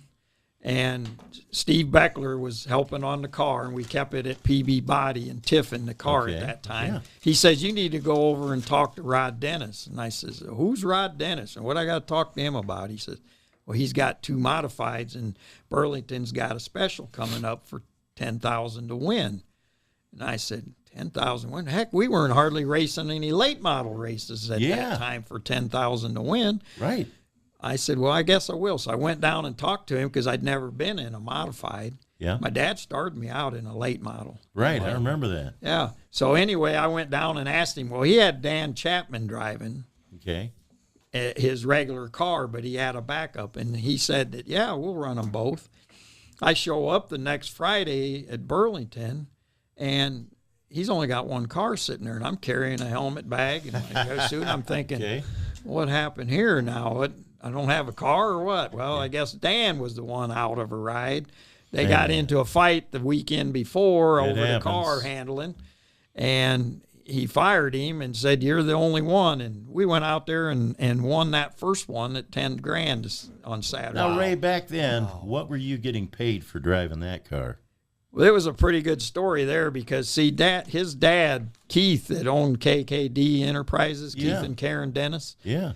and Steve Beckler was helping on the car, and we kept it at PB Body and Tiffin, the car at that time. Yeah. He says, you need to go over and talk to Rod Dennis. And I says, who's Rod Dennis? And what I got to talk to him about? He says, well, he's got 2 modifieds, and Burlington's got a special coming up for $10,000 to win. And I said, 10,000 win? Heck, we weren't hardly racing any late model races at that time for 10,000 to win. Right. I said, well, I guess I will. So I went down and talked to him because I'd never been in a modified. Yeah. My dad started me out in a late model. Right. I remember that. Yeah. So anyway, I went down and asked him. Well, he had Dan Chapman driving Okay. his regular car, but he had a backup. And he said that, yeah, we'll run them both. I show up the next Friday at Burlington, and he's only got 1 car sitting there, and I'm carrying a helmet bag and my suit. I'm thinking, what happened here now? I don't have a car or what? Well, I guess Dan was the one out of a ride. They got into a fight the weekend before over the happens. car handling, and he fired him and said, "You're the only one." And we went out there and won that first one at $10,000 on Saturday. Now, Ray, back then, what were you getting paid for driving that car? Well, it was a pretty good story there because, see, his dad, Keith, that owned KKD Enterprises, Keith and Karen Dennis, Yeah.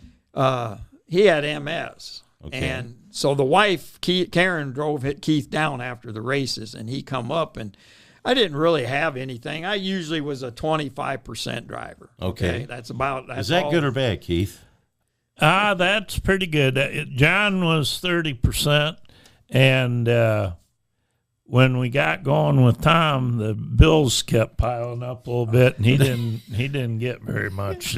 he had MS. Okay. And so the wife, Karen, drove Keith down after the races, and he come up, and I didn't really have anything. I usually was a 25% driver. Okay. That's Is that all. good or bad, Keith? That's pretty good. John was 30%, and when we got going with Tom, the bills kept piling up a little bit, and he didn't get very much.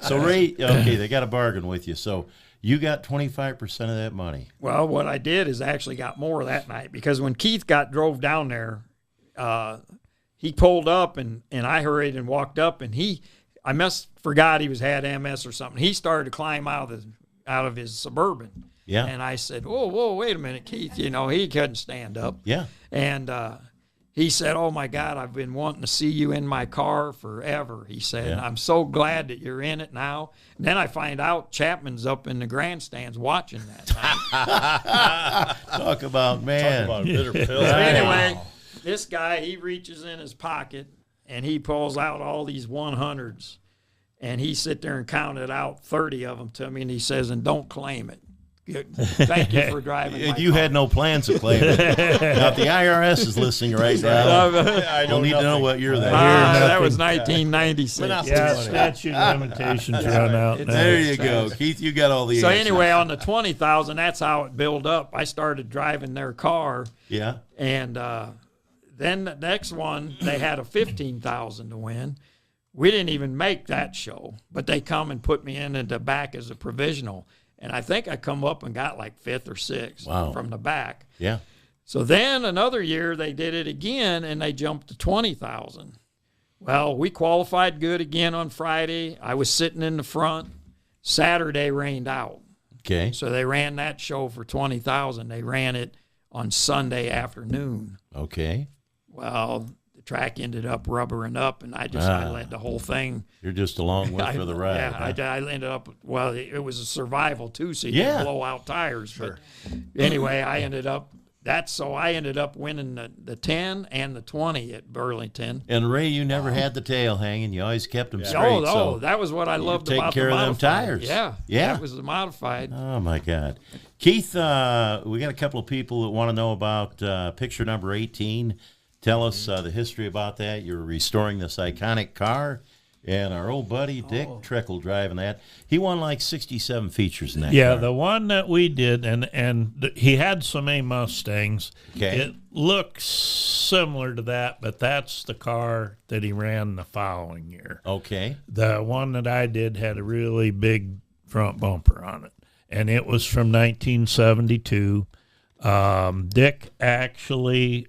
So, Ray, okay, they got a bargain with you. So you got 25% of that money. Well, what I did is actually got more that night because when Keith drove down there, he pulled up and I hurried and walked up, and I must forgot he had MS or something. He started to climb out of his Suburban. Yeah. And I said, whoa, wait a minute, Keith. You know, he couldn't stand up. Yeah. And he said, "Oh, my God, I've been wanting to see you in my car forever." He said, Yeah. "I'm so glad that you're in it now." And then I find out Chapman's up in the grandstands watching that night. Talk about, man. Talk about a bitter pill. So anyway, this guy, he reaches in his pocket, and he pulls out all these 100s. And he sit there and counted out 30 of them to me, and he says, "And don't claim it. Thank you for driving my You car." had no plans to claim it. Now, if the IRS is listening right now, we'll need to know what year that is. That was 1996. Yeah, statute of limitations run out now. There you go. Keith, you got all the So answers. anyway, on the 20,000, that's how it built up. I started driving their car, Yeah. and then the next one, they had a 15,000 to win. We didn't even make that show, but they come and put me in the back as a provisional. And I think I come up and got like 5th or 6th from the back. Yeah. So then another year they did it again, and they jumped to 20,000. Well, we qualified good again on Friday. I was sitting in the front. Saturday rained out. Okay. So they ran that show for 20,000. They ran it on Sunday afternoon. Okay. Well, the track ended up rubbering up, and I let the whole thing. You're just along with for the ride. Yeah, I ended up. Well, it was a survival too, so you Yeah. can blow out tires. Sure. But anyway, I ended up. I ended up winning the 10 and the 20 at Burlington. And Ray, you never had the tail hanging. You always kept them straight. Oh, that was what I loved take about care the of them modified. tires. Yeah, Yeah. that was the modified. Oh, my God. Keith, we got a couple of people that want to know about picture number 18. Tell us the history about that. You're restoring this iconic car, and our old buddy Dick Trickle driving that. He won like 67 features in that Yeah, car. the one that we did, and he had some A Mustangs. Okay. It looks similar to that, but that's the car that he ran the following year. Okay. The one that I did had a really big front bumper on it, and it was from 1972. Dick actually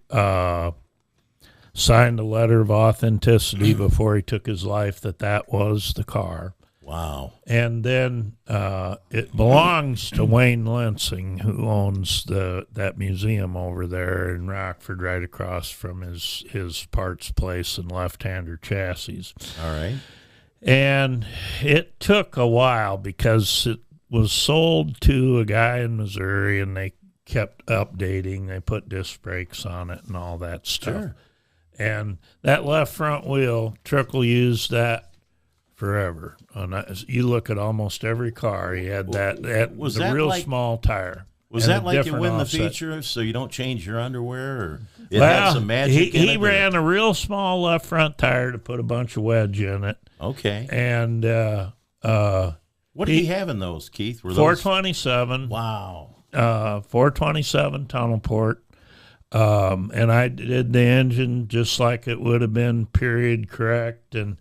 signed a letter of authenticity before he took his life that was the car. Wow. And then it belongs to Wayne Lensing, who owns that museum over there in Rockford, right across from his parts place and left-hander chassis. All right. And it took a while because it was sold to a guy in Missouri, and they kept updating. They put disc brakes on it and all that stuff. Sure. And that left front wheel, Trickle used that forever. You look at almost every car, he had that Was the that real like- small tire. Was and that a like you different win the offset. feature so you don't change your underwear? Or it had some magic in he it? or- ran a real small left front tire to put a bunch of wedge in it. Okay. And What did he have in those, Keith? Were those? 427. Wow. 427 tunnel port. And I did the engine just like it would have been period correct, and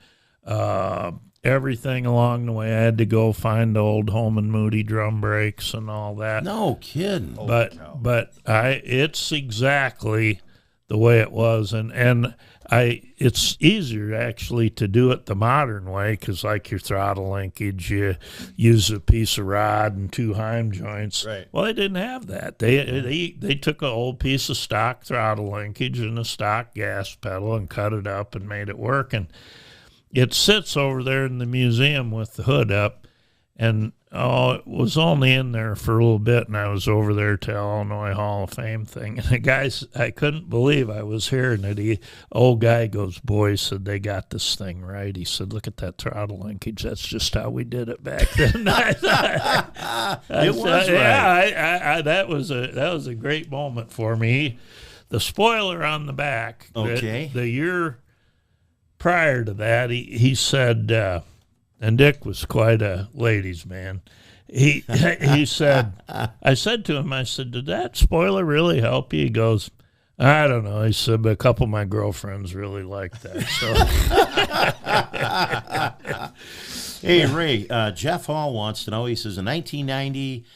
everything along the way. I had to go find the old Holman Moody drum brakes and all that. No kidding. But it's exactly the way it was, and it's easier actually to do it the modern way because, like your throttle linkage, you use a piece of rod and 2 Heim joints. Right. Well, they didn't have that. They took an old piece of stock throttle linkage and a stock gas pedal and cut it up and made it work. And it sits over there in the museum with the hood up. And it was only in there for a little bit, and I was over there to Illinois Hall of Fame thing. And the guys, I couldn't believe I was hearing it. Old guy goes, boy, said, they got this thing right. He said, look at that throttle linkage. That's just how we did it back then. It was right. Yeah, that was a great moment for me. The spoiler on the back. Okay. The year prior to that, he said. And Dick was quite a ladies' man. He said, I said to him, I said, did that spoiler really help you? He goes, I don't know. He said, but a couple of my girlfriends really liked that. So, hey, Ray, Jeff Hall wants to know, he says, in 1990,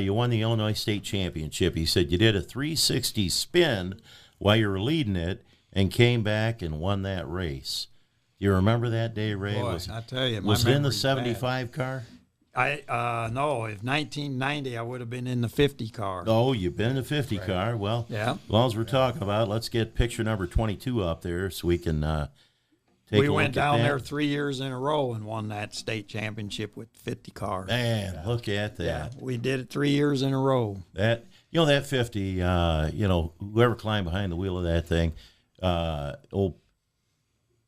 you won the Illinois State Championship. He said you did a 360 spin while you were leading it and came back and won that race. You remember that day, Ray? Boy, I tell you, was it in the 75 car? No, if 1990, I would have been in the 50 car. Oh, you've been in the 50 car. Well, yeah. As long as we're talking about it, let's get picture number 22 up there so we can take a look. We went down at there 3 years in a row and won that state championship with 50 cars. Man, look at that. Yeah, we did it 3 years in a row. That that 50, whoever climbed behind the wheel of that thing,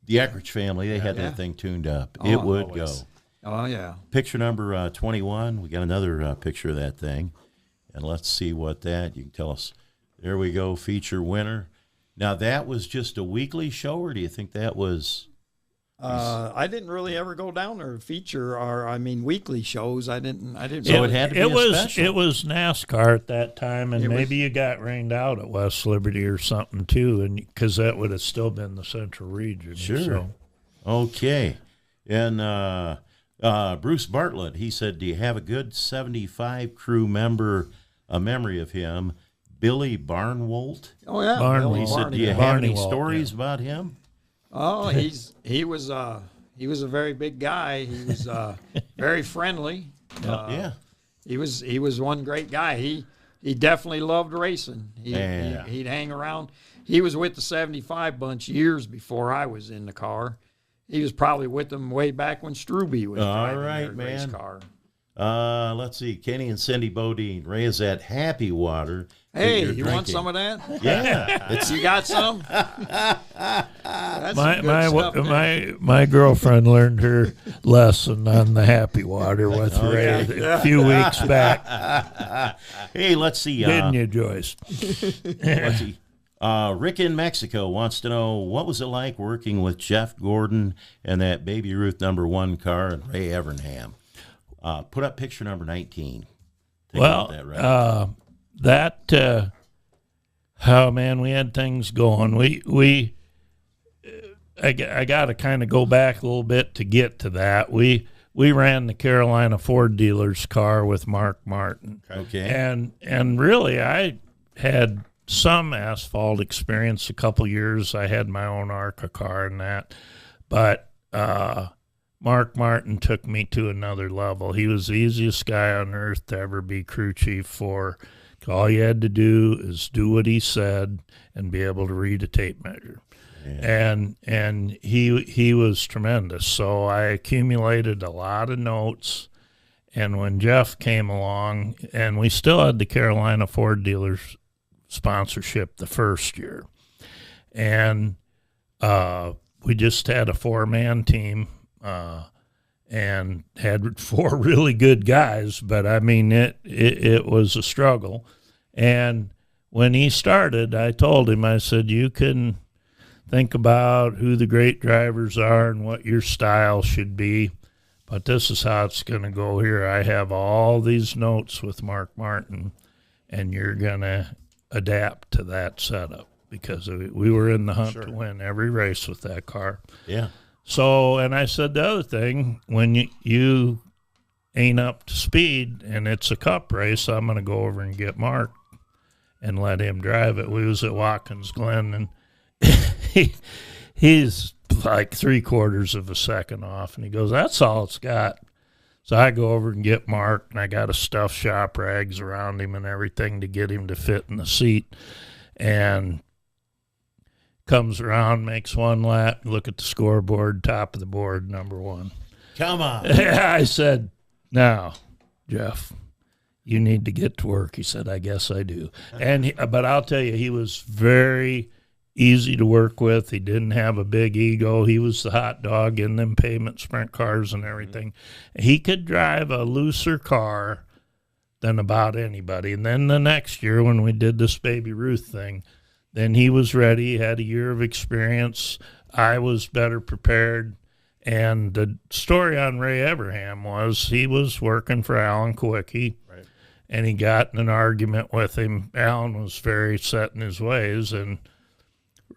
the Eckrich family, they had that thing tuned up. Oh, it would always. go. Oh, yeah. Picture number 21. We got another picture of that thing. And let's see what you can tell us. There we go, feature winner. Now, that was just a weekly show, or do you think that was... I didn't really ever go down there feature weekly shows. I didn't. So it had to be special. It was NASCAR at that time, and maybe you got rained out at West Liberty or something too, and because that would have still been the Central Region. Sure. So. Okay. And Bruce Bartlett, he said, do you have a good 75 crew member, a memory of him, Billy Barnwolt? Oh yeah, Barney. He said, do you have any stories about him? Oh, he was a very big guy. He was very friendly. Yeah. He was one great guy. He definitely loved racing. He'd hang around. He was with the 75 bunch years before I was in the car. He was probably with them way back when Struby was driving their race car. Let's see. Kenny and Cindy Bodine. Ray is at Happy Water. Hey, you want some of that? Yeah. You got some? My girlfriend learned her lesson on the Happy Water with Ray a few weeks back. Hey, let's see. Didn't you, Joyce? Let's see. Rick in Mexico wants to know, what was it like working with Jeff Gordon and that Baby Ruth #1 car and Ray Evernham? Put up picture number 19. Take Well, that, right? We had things going. I got to kind of go back a little bit to get to that. We ran the Carolina Ford dealer's car with Mark Martin. Okay. And really, I had some asphalt experience a couple years. I had my own ARCA car and that. But Mark Martin took me to another level. He was the easiest guy on earth to ever be crew chief for. All you had to do is do what he said and be able to read a tape measure. Yeah. And he was tremendous. So I accumulated a lot of notes. And when Jeff came along, and we still had the Carolina Ford dealers sponsorship the first year. And we just had a 4-man team. And had 4 really good guys, but it was a struggle. And when he started, I told him, I said, you can think about who the great drivers are and what your style should be, but this is how it's going to go here. I have all these notes with Mark Martin, and you're going to adapt to that setup, because we were in the hunt to win every race with that car. Yeah. So, and I said the other thing, when you ain't up to speed and it's a cup race, I'm going to go over and get Mark and let him drive it. We was at Watkins Glen, and he's like 3/4 of a second off, and he goes, "That's all it's got." So I go over and get Mark, and I got to stuff shop rags around him and everything to get him to fit in the seat. And comes around, makes one lap, look at the scoreboard, top of the board, number 1. Come on. I said, "Now, Jeff, you need to get to work." He said, "I guess I do." But I'll tell you, he was very easy to work with. He didn't have a big ego. He was the hot dog in them pavement sprint cars and everything. He could drive a looser car than about anybody. And then the next year when we did this Baby Ruth thing, then he was ready. He had a year of experience. I was better prepared. And the story on Ray Abraham was he was working for Alan Kowicki, right, and he got in an argument with him. Alan was very set in his ways, and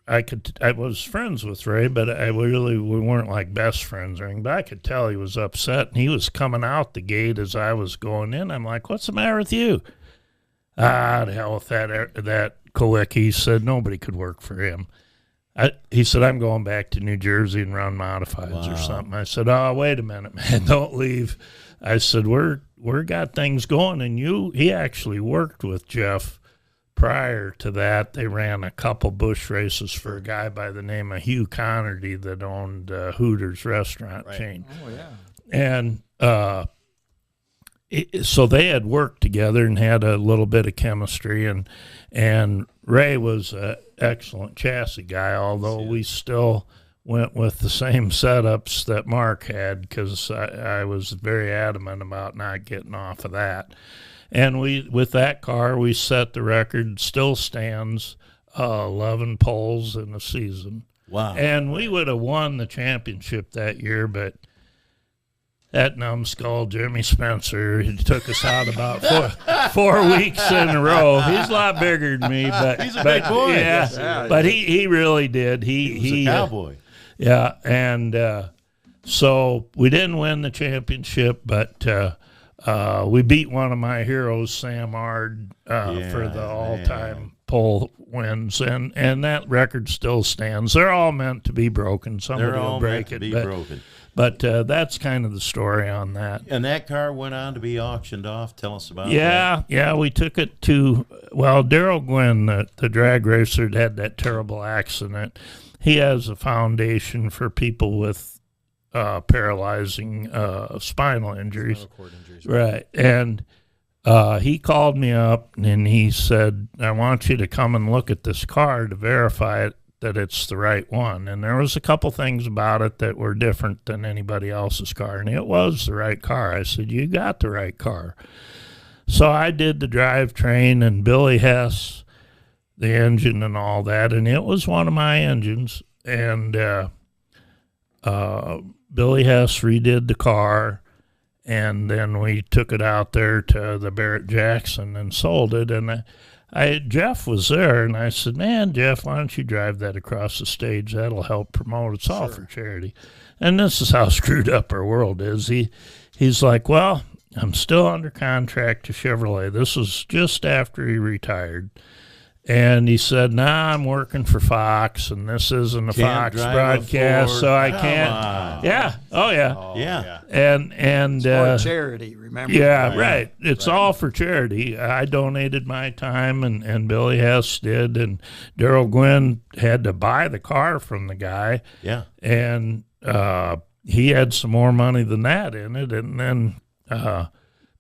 I was friends with Ray, but we weren't like best friends or anything. But I could tell he was upset, and he was coming out the gate as I was going in. I'm like, "What's the matter with you?" "The hell with that Kowicki." He said nobody could work for him. He said, "I'm going back to New Jersey and run modifieds or something." I said, "Oh, wait a minute, man, don't leave." I said, we're got things going, and he actually worked with Jeff. Prior to that, they ran a couple bush races for a guy by the name of Hugh Connerty that owned Hooters restaurant chain. Oh, yeah. And so they had worked together and had a little bit of chemistry, and Ray was an excellent chassis guy, although we still went with the same setups that Mark had because I was very adamant about not getting off of that. And with that car, we set the record, still stands, 11 poles in the season. Wow. And we would have won the championship that year, but that numbskull, Jimmy Spencer, he took us out about 4 weeks in a row. He's a lot bigger than me, but he's a big boy. Yeah, but he really did. He was a cowboy. Yeah, and so we didn't win the championship, but we beat one of my heroes, Sam Ard, for the all-time pole wins, and that record still stands. They're all meant to be broken. Somebody will break it. Broken. But that's kind of the story on that. And that car went on to be auctioned off. Tell us about that. Yeah, we took it to, Daryl Nguyen, the drag racer, had that terrible accident. He has a foundation for people with paralyzing spinal injuries. Spinal cord injuries. Right. And he called me up and he said, "I want you to come and look at this car to verify that it's the right one." And there was a couple things about it that were different than anybody else's car, and it was the right car. I said, "You got the right car." So I did the drivetrain and Billy Hess, the engine and all that, and it was one of my engines. And Billy Hess redid the car, and then we took it out there to the Barrett Jackson and sold it. And Jeff was there, and I said, "Man, Jeff, why don't you drive that across the stage? That'll help promote. It's all for charity." And this is how screwed up our world is. He's like, "Well, I'm still under contract to Chevrolet." This was just after he retired. And he said, "Nah, I'm working for Fox, and this isn't a Fox broadcast, so I can't." Yeah. Oh, yeah. Yeah. And It's for charity, remember? Yeah, right. It's all for charity. I donated my time, and Billy Hess did, and Daryl Nguyen had to buy the car from the guy. Yeah. And he had some more money than that in it, and then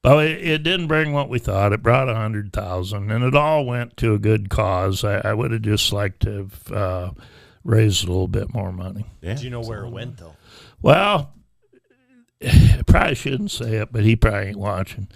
but it didn't bring what we thought. It brought $100,000, and it all went to a good cause. I would have just liked to have raised a little bit more money. Yeah. Do you know where it went, though? Well, I probably shouldn't say it, but he probably ain't watching.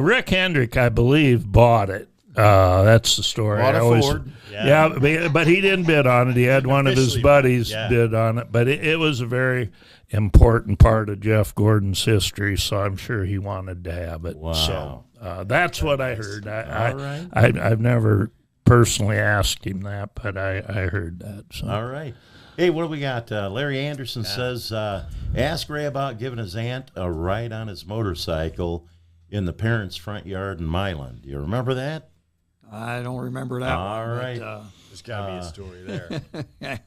Rick Hendrick, I believe, bought it. That's the story. Bought a Ford. Yeah, but he didn't bid on it. He had one of his buddies bid on it. But it was a very important part of Jeff Gordon's history, so I'm sure he wanted to have it. Wow. So that's what I heard. Right. I've never personally asked him that, but I heard that. So. All right. Hey, what do we got? Larry Anderson says, ask Ray about giving his aunt a ride on his motorcycle in the parents' front yard in Milan. Do you remember that? I don't remember that one. All right. There's got to be a story there.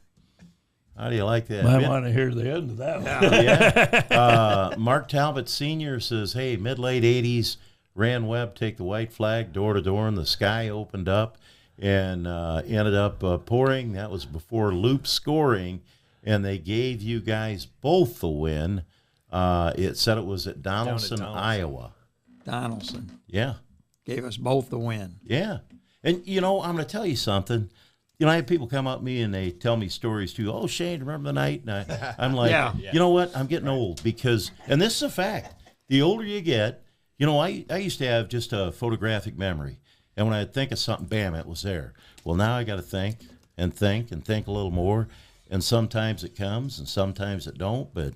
How do you like that? I want to hear the end of that one. Yeah. Mark Talbot Sr. says, hey, mid-late 80s, ran Webb take the white flag door to door, and the sky opened up and ended up pouring. That was before loop scoring, and they gave you guys both the win. It said it was at Donaldson, Iowa. Donaldson. Yeah. Gave us both the win. Yeah. And, you know, I'm going to tell you something. You know, I have people come up to me and they tell me stories too. Oh, Shane, remember the night? And I'm like, Yeah. You know what? I'm getting old because, and this is a fact, the older you get, you know, I used to have just a photographic memory. And when I'd think of something, bam, it was there. Well, now I got to think and think and think a little more. And sometimes it comes and sometimes it don't. But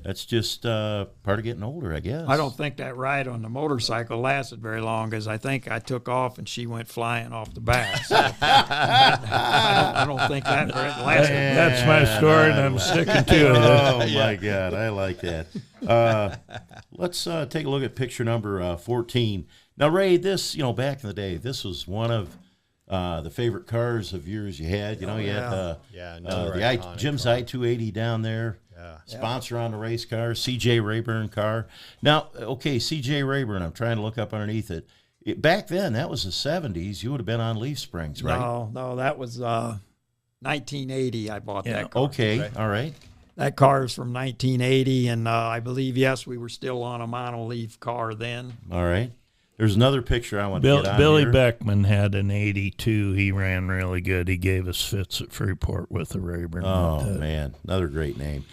that's just part of getting older, I guess. I don't think that ride on the motorcycle lasted very long because I think I took off and she went flying off the back. So I don't think that lasted. That's my story, and I'm sticking to it. Oh, my God. I like that. Let's take a look at picture number 14. Now, Ray, this, you know, back in the day, this was one of the favorite cars of yours you had. You know, you had Jim's I-280 down there. Sponsor on the race car, C.J. Rayburn car. Now, okay, C.J. Rayburn, I'm trying to look up underneath it. Back then, that was the 70s. You would have been on Leaf Springs, right? No, that was 1980 I bought that car. Okay, right. All right. That car is from 1980, and I believe, yes, we were still on a monoleaf car then. All right. There's another picture I want to get on Billy here. Beckman had an 82. He ran really good. He gave us fits at Freeport with the Rayburn. Oh, man. Another great name.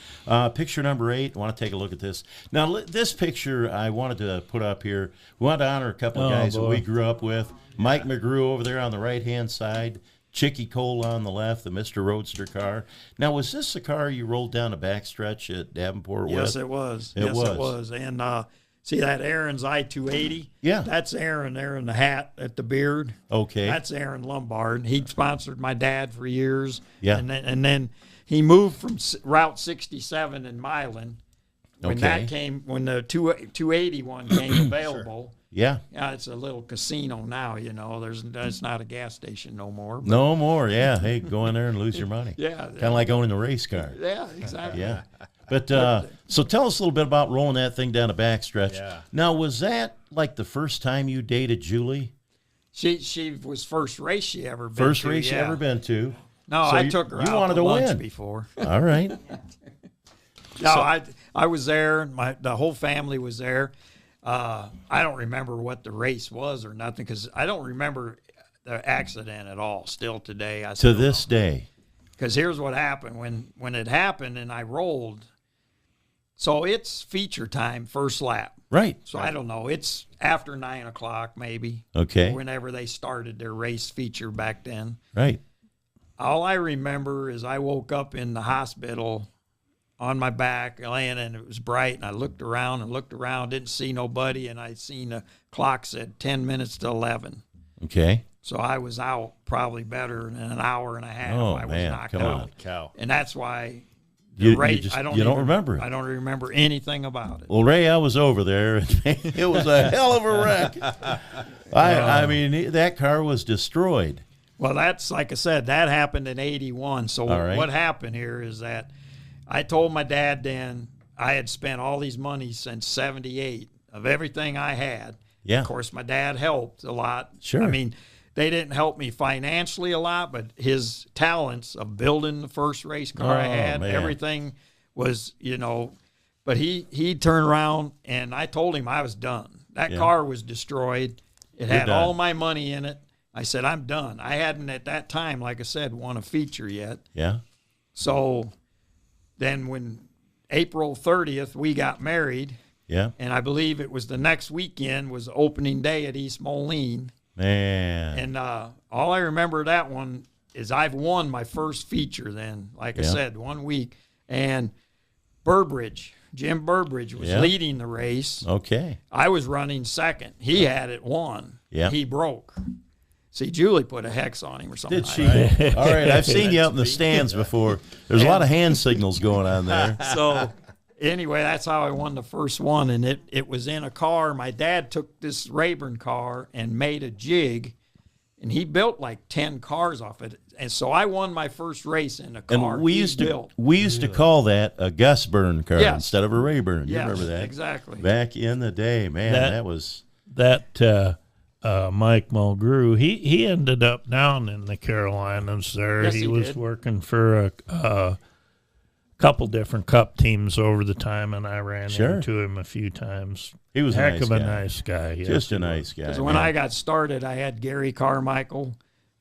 Picture number 8. I want to take a look at this. Now, this picture I wanted to put up here. We wanted to honor a couple of guys that we grew up with. Mike McGrew over there on the right-hand side. Chicky Cole on the left, the Mr. Roadster car. Now, was this the car you rolled down the backstretch at Davenport with? Yes, it was. It was. And see that Aaron's I-280? Yeah. That's Aaron there in the hat at the beard. Okay. That's Aaron Lombard. He sponsored my dad for years. Yeah. And then he moved from Route 67 in Milan. When that came, when the 281 came available. Yeah. It's a little casino now, you know. It's not a gas station no more. No more, yeah. Hey, go in there and lose your money. Yeah. Kind of like owning a race car. Yeah, exactly. Yeah. But so tell us a little bit about rolling that thing down the backstretch. Yeah. Now, was that like the first time you dated Julie? She was first race she ever been to. First race you ever been to? No, So I took her you out wanted to to lunch win. before. All right. No, I was there. The whole family was there. I don't remember what the race was or nothing because I don't remember the accident at all. Still today, To this day. Because here's what happened when it happened and I rolled. So it's feature time, first lap. Right. So I don't know. It's after 9 o'clock maybe. Okay. Whenever they started their race feature back then. Right. All I remember is I woke up in the hospital on my back, laying, and it was bright, and I looked around, didn't see nobody, and I seen the clock said 10 minutes to 11. Okay. So I was out probably better than an hour and a half. Oh, I was man, knocked come out. on. Cow. And that's why You race, don't remember it. I don't remember anything about it. Well, Ray, I was over there. It was a hell of a wreck. I mean, that car was destroyed. Well, that's, like I said, that happened in 81. So right. what happened here is that I told my dad then I had spent all these money since 78 of everything I had. Yeah. Of course, my dad helped a lot. Sure. I mean, they didn't help me financially a lot, but his talents of building the first race car I had, man. everything was, you know, but he turned around and I told him I was done. That car was destroyed. It had done. all my money in it. I said, I'm done. I hadn't at that time, like I said, won a feature yet. Yeah. So then when April 30th, we got married, Yeah. and I believe it was the next weekend was opening day at East Moline. Man. And all I remember that one is I've won my first feature then, like I said, 1 week. And Jim Burbridge was leading the race. Okay. I was running second. He had it won. Yeah. He broke. See, Julie put a hex on him or something. Did she? All right. I've seen you out in the stands before. There's a lot of hand signals going on there. So anyway, that's how I won the first one. And it was in a car. My dad took this Rayburn car and made a jig and he built like 10 cars off it. And so I won my first race in a car And we used to call that a Guss burn car instead of a Ray burn. You remember that? Exactly. Back in the day, man, that was Mike Mulgrew. He ended up down in the Carolinas there. Yes, he he was did. working for a couple different Cup teams over the time, and I ran into him a few times. He was a nice guy. Yes, just a nice guy. Because when I got started, I had Gary Carmichael,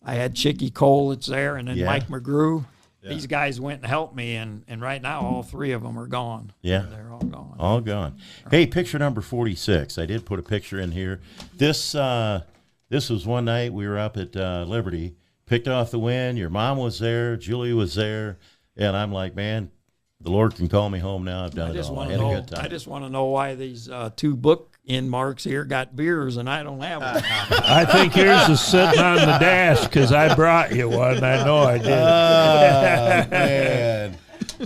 I had Chicky Cole that's there, and then Mike McGrew. Yeah. These guys went and helped me, and right now all three of them are gone. Yeah. They're all gone. All gone. Hey, picture number 46. I did put a picture in here. This was one night we were up at Liberty, picked off the Nguyen. Your mom was there. Julie was there. And I'm like, man, the Lord can call me home now. I've done it all. I had a good time. I just want to know why these two book-in marks here got beers and I don't have one. I think yours is sitting on the dash because I brought you one. I know I did. Oh, man.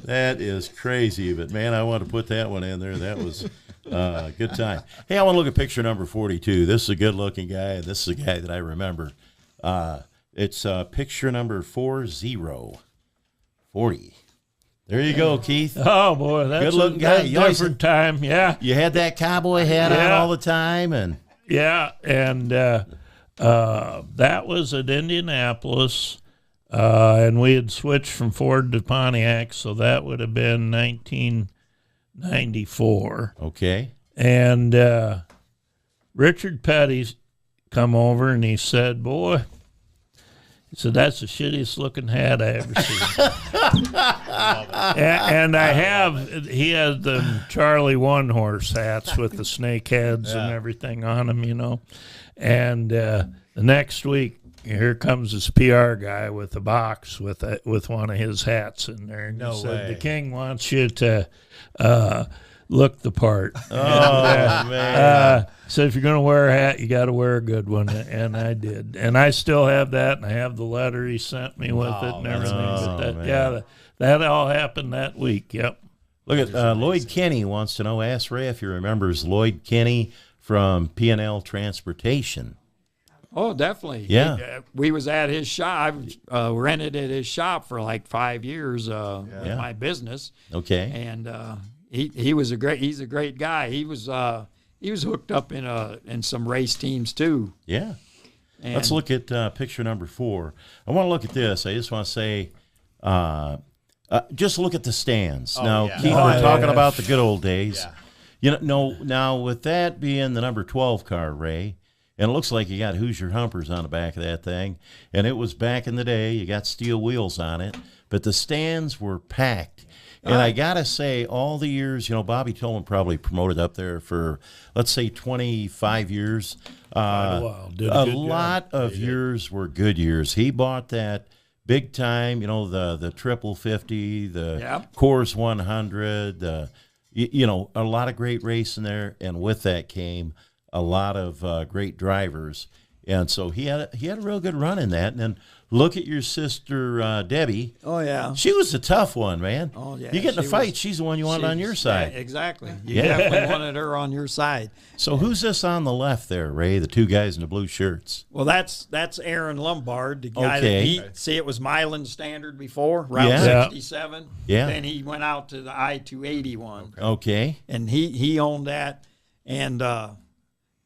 That is crazy. But, man, I want to put that one in there. That was a good time. Hey, I want to look at picture number 42. This is a good-looking guy, and this is a guy that I remember. It's picture number 40. There you go, Keith. Oh, boy. That's good-looking guy. That's a different time, yeah. You had that cowboy hat on all the time. And that was at Indianapolis, and we had switched from Ford to Pontiac, so that would have been 1994. Okay. And Richard Petty's come over, and he said, boy, he said, that's the shittiest looking hat I ever seen. and he had the Charlie One Horse hats with the snake heads and everything on them, you know. And the next week, here comes this PR guy with a box with one of his hats in there. And he said, the king wants you to look the part. Oh, man. So if you're going to wear a hat, you got to wear a good one, and I did. And I still have that, and I have the letter he sent me with it and everything. That all happened that week, yep. Look at Lloyd Kenny wants to know, ask Ray if he remembers Lloyd Kenny from P&L Transportation. Oh, definitely. Yeah. We was at his shop. I rented at his shop for like 5 years with my business. Okay. And he's a great guy. He was hooked up in some race teams too. Yeah. And let's look at picture number 4. I want to look at this. I just want to say, just look at the stands. Keith, we're talking about the good old days. Yeah. Now with that being the number 12 car, Ray, and it looks like you got Hoosier Humpers on the back of that thing, and it was back in the day. You got steel wheels on it, but the stands were packed. And I got to say, all the years, Bobby Tillman probably promoted up there for, let's say, 25 years. A lot of years were good years. He bought that big time, the triple 50, the Coors 100, a lot of great racing there. And with that came a lot of great drivers. And so he had a real good run in that. And then look at your sister, Debbie. Oh, yeah. She was a tough one, man. Oh, yeah. You get in a fight, she's the one you wanted on your side. Yeah, exactly. You definitely wanted her on your side. So who's this on the left there, Ray, the two guys in the blue shirts? Well, that's Aaron Lombard, the guy that it was Milan Standard before, Route 67. Yeah. Then he went out to the I-281. Okay. And he owned that. And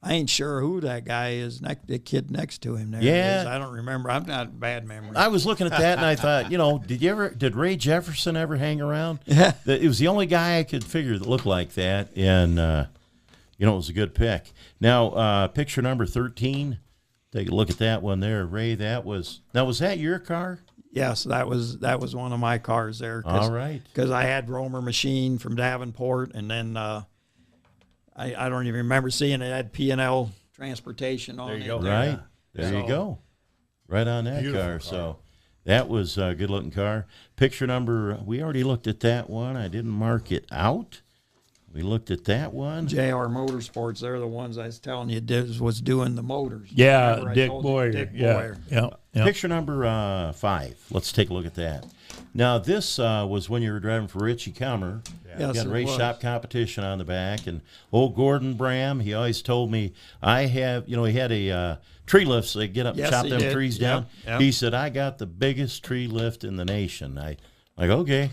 I ain't sure who that guy is, the kid next to him there. Yeah. I don't remember. I'm not bad memory. I was looking at that, and I thought, did Ray Jefferson ever hang around? Yeah. It was the only guy I could figure that looked like that, and, it was a good pick. Now, picture number 13, take a look at that one there. Ray, was that your car? Yes, that was one of my cars there. All right. Because I had Romer Machine from Davenport, and then I don't even remember seeing it. It had P&L Transportation on it. There you go. Right. There you go. Right on that car. So that was a good-looking car. Picture number, we already looked at that one. I didn't mark it out. We looked at that one. JR Motorsports, they're the ones I was telling you was doing the motors. Yeah, Dick Boyer. Yeah. Picture number 5. Let's take a look at that. Now, this was when you were driving for Richie Kummer. Yes, You got it race was. shop competition on the back. And old Gordon Bram, he always told me, he had a tree lift, so they get up and Yes, chop he them did. trees Yep, down. yep. He said, I got the biggest tree lift in the nation. Okay.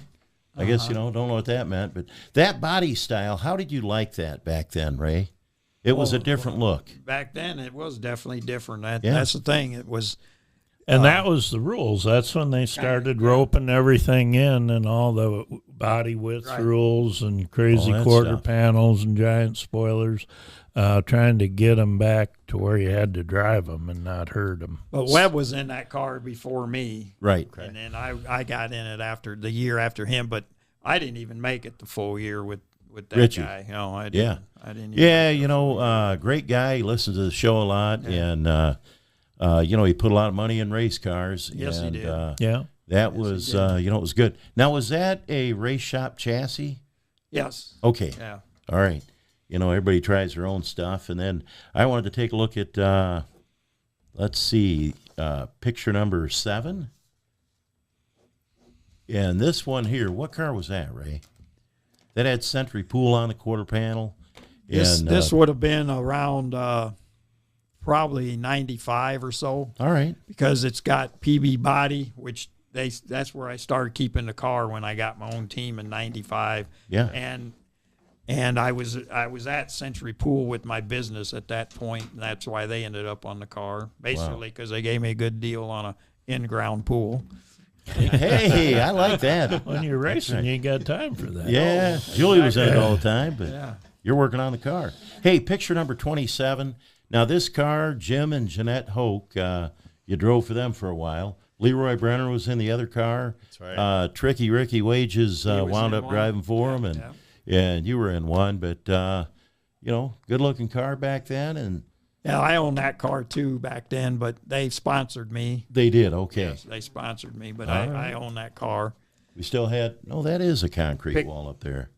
I guess, don't know what that meant. But that body style, how did you like that back then, Ray? It was a different look. Back then, it was definitely different. Yeah. That's the thing. It was. And that was the rules. That's when they started roping everything in and all the body width rules and crazy that quarter stuff. panels and giant spoilers, trying to get them back to where you had to drive them and not hurt them. But Webb was in that car before me. Right. And then I got in it after the year after him, but I didn't even make it the full year with that Richie. guy. No, I Yeah. didn't. I didn't. Even Great guy. He listens to the show a lot. And, he put a lot of money in race cars. Yes, he and, did. Yeah. That was, it was good. Now, was that a race shop chassis? Yes. Okay. Yeah. All right. Everybody tries their own stuff. And then I wanted to take a look at, let's see, picture number 7. And this one here, what car was that, Ray? That had Century Pool on the quarter panel. This would have been around probably 95 or so. All right. Because it's got PB body, which that's where I started keeping the car when I got my own team in 95. Yeah. And I was at Century Pool with my business at that point, and that's why they ended up on the car, basically because they gave me a good deal on a in-ground pool. Hey, I like that. When you're racing, you ain't got time for that. Yeah, Julie was in it all the time, but Yeah. you're working on the car. Hey, picture number 27. Now, this car, Jim and Jeanette Hoke, you drove for them for a while. Leroy Brenner was in the other car. That's right. Tricky Ricky Wages was wound in up one. driving for him, and you were in one. But, good-looking car back then, and Yeah, I owned that car too back then, but they sponsored me. they did, okay. Yes, they sponsored me, but All I right. own that car. We still had, that is a concrete wall up there.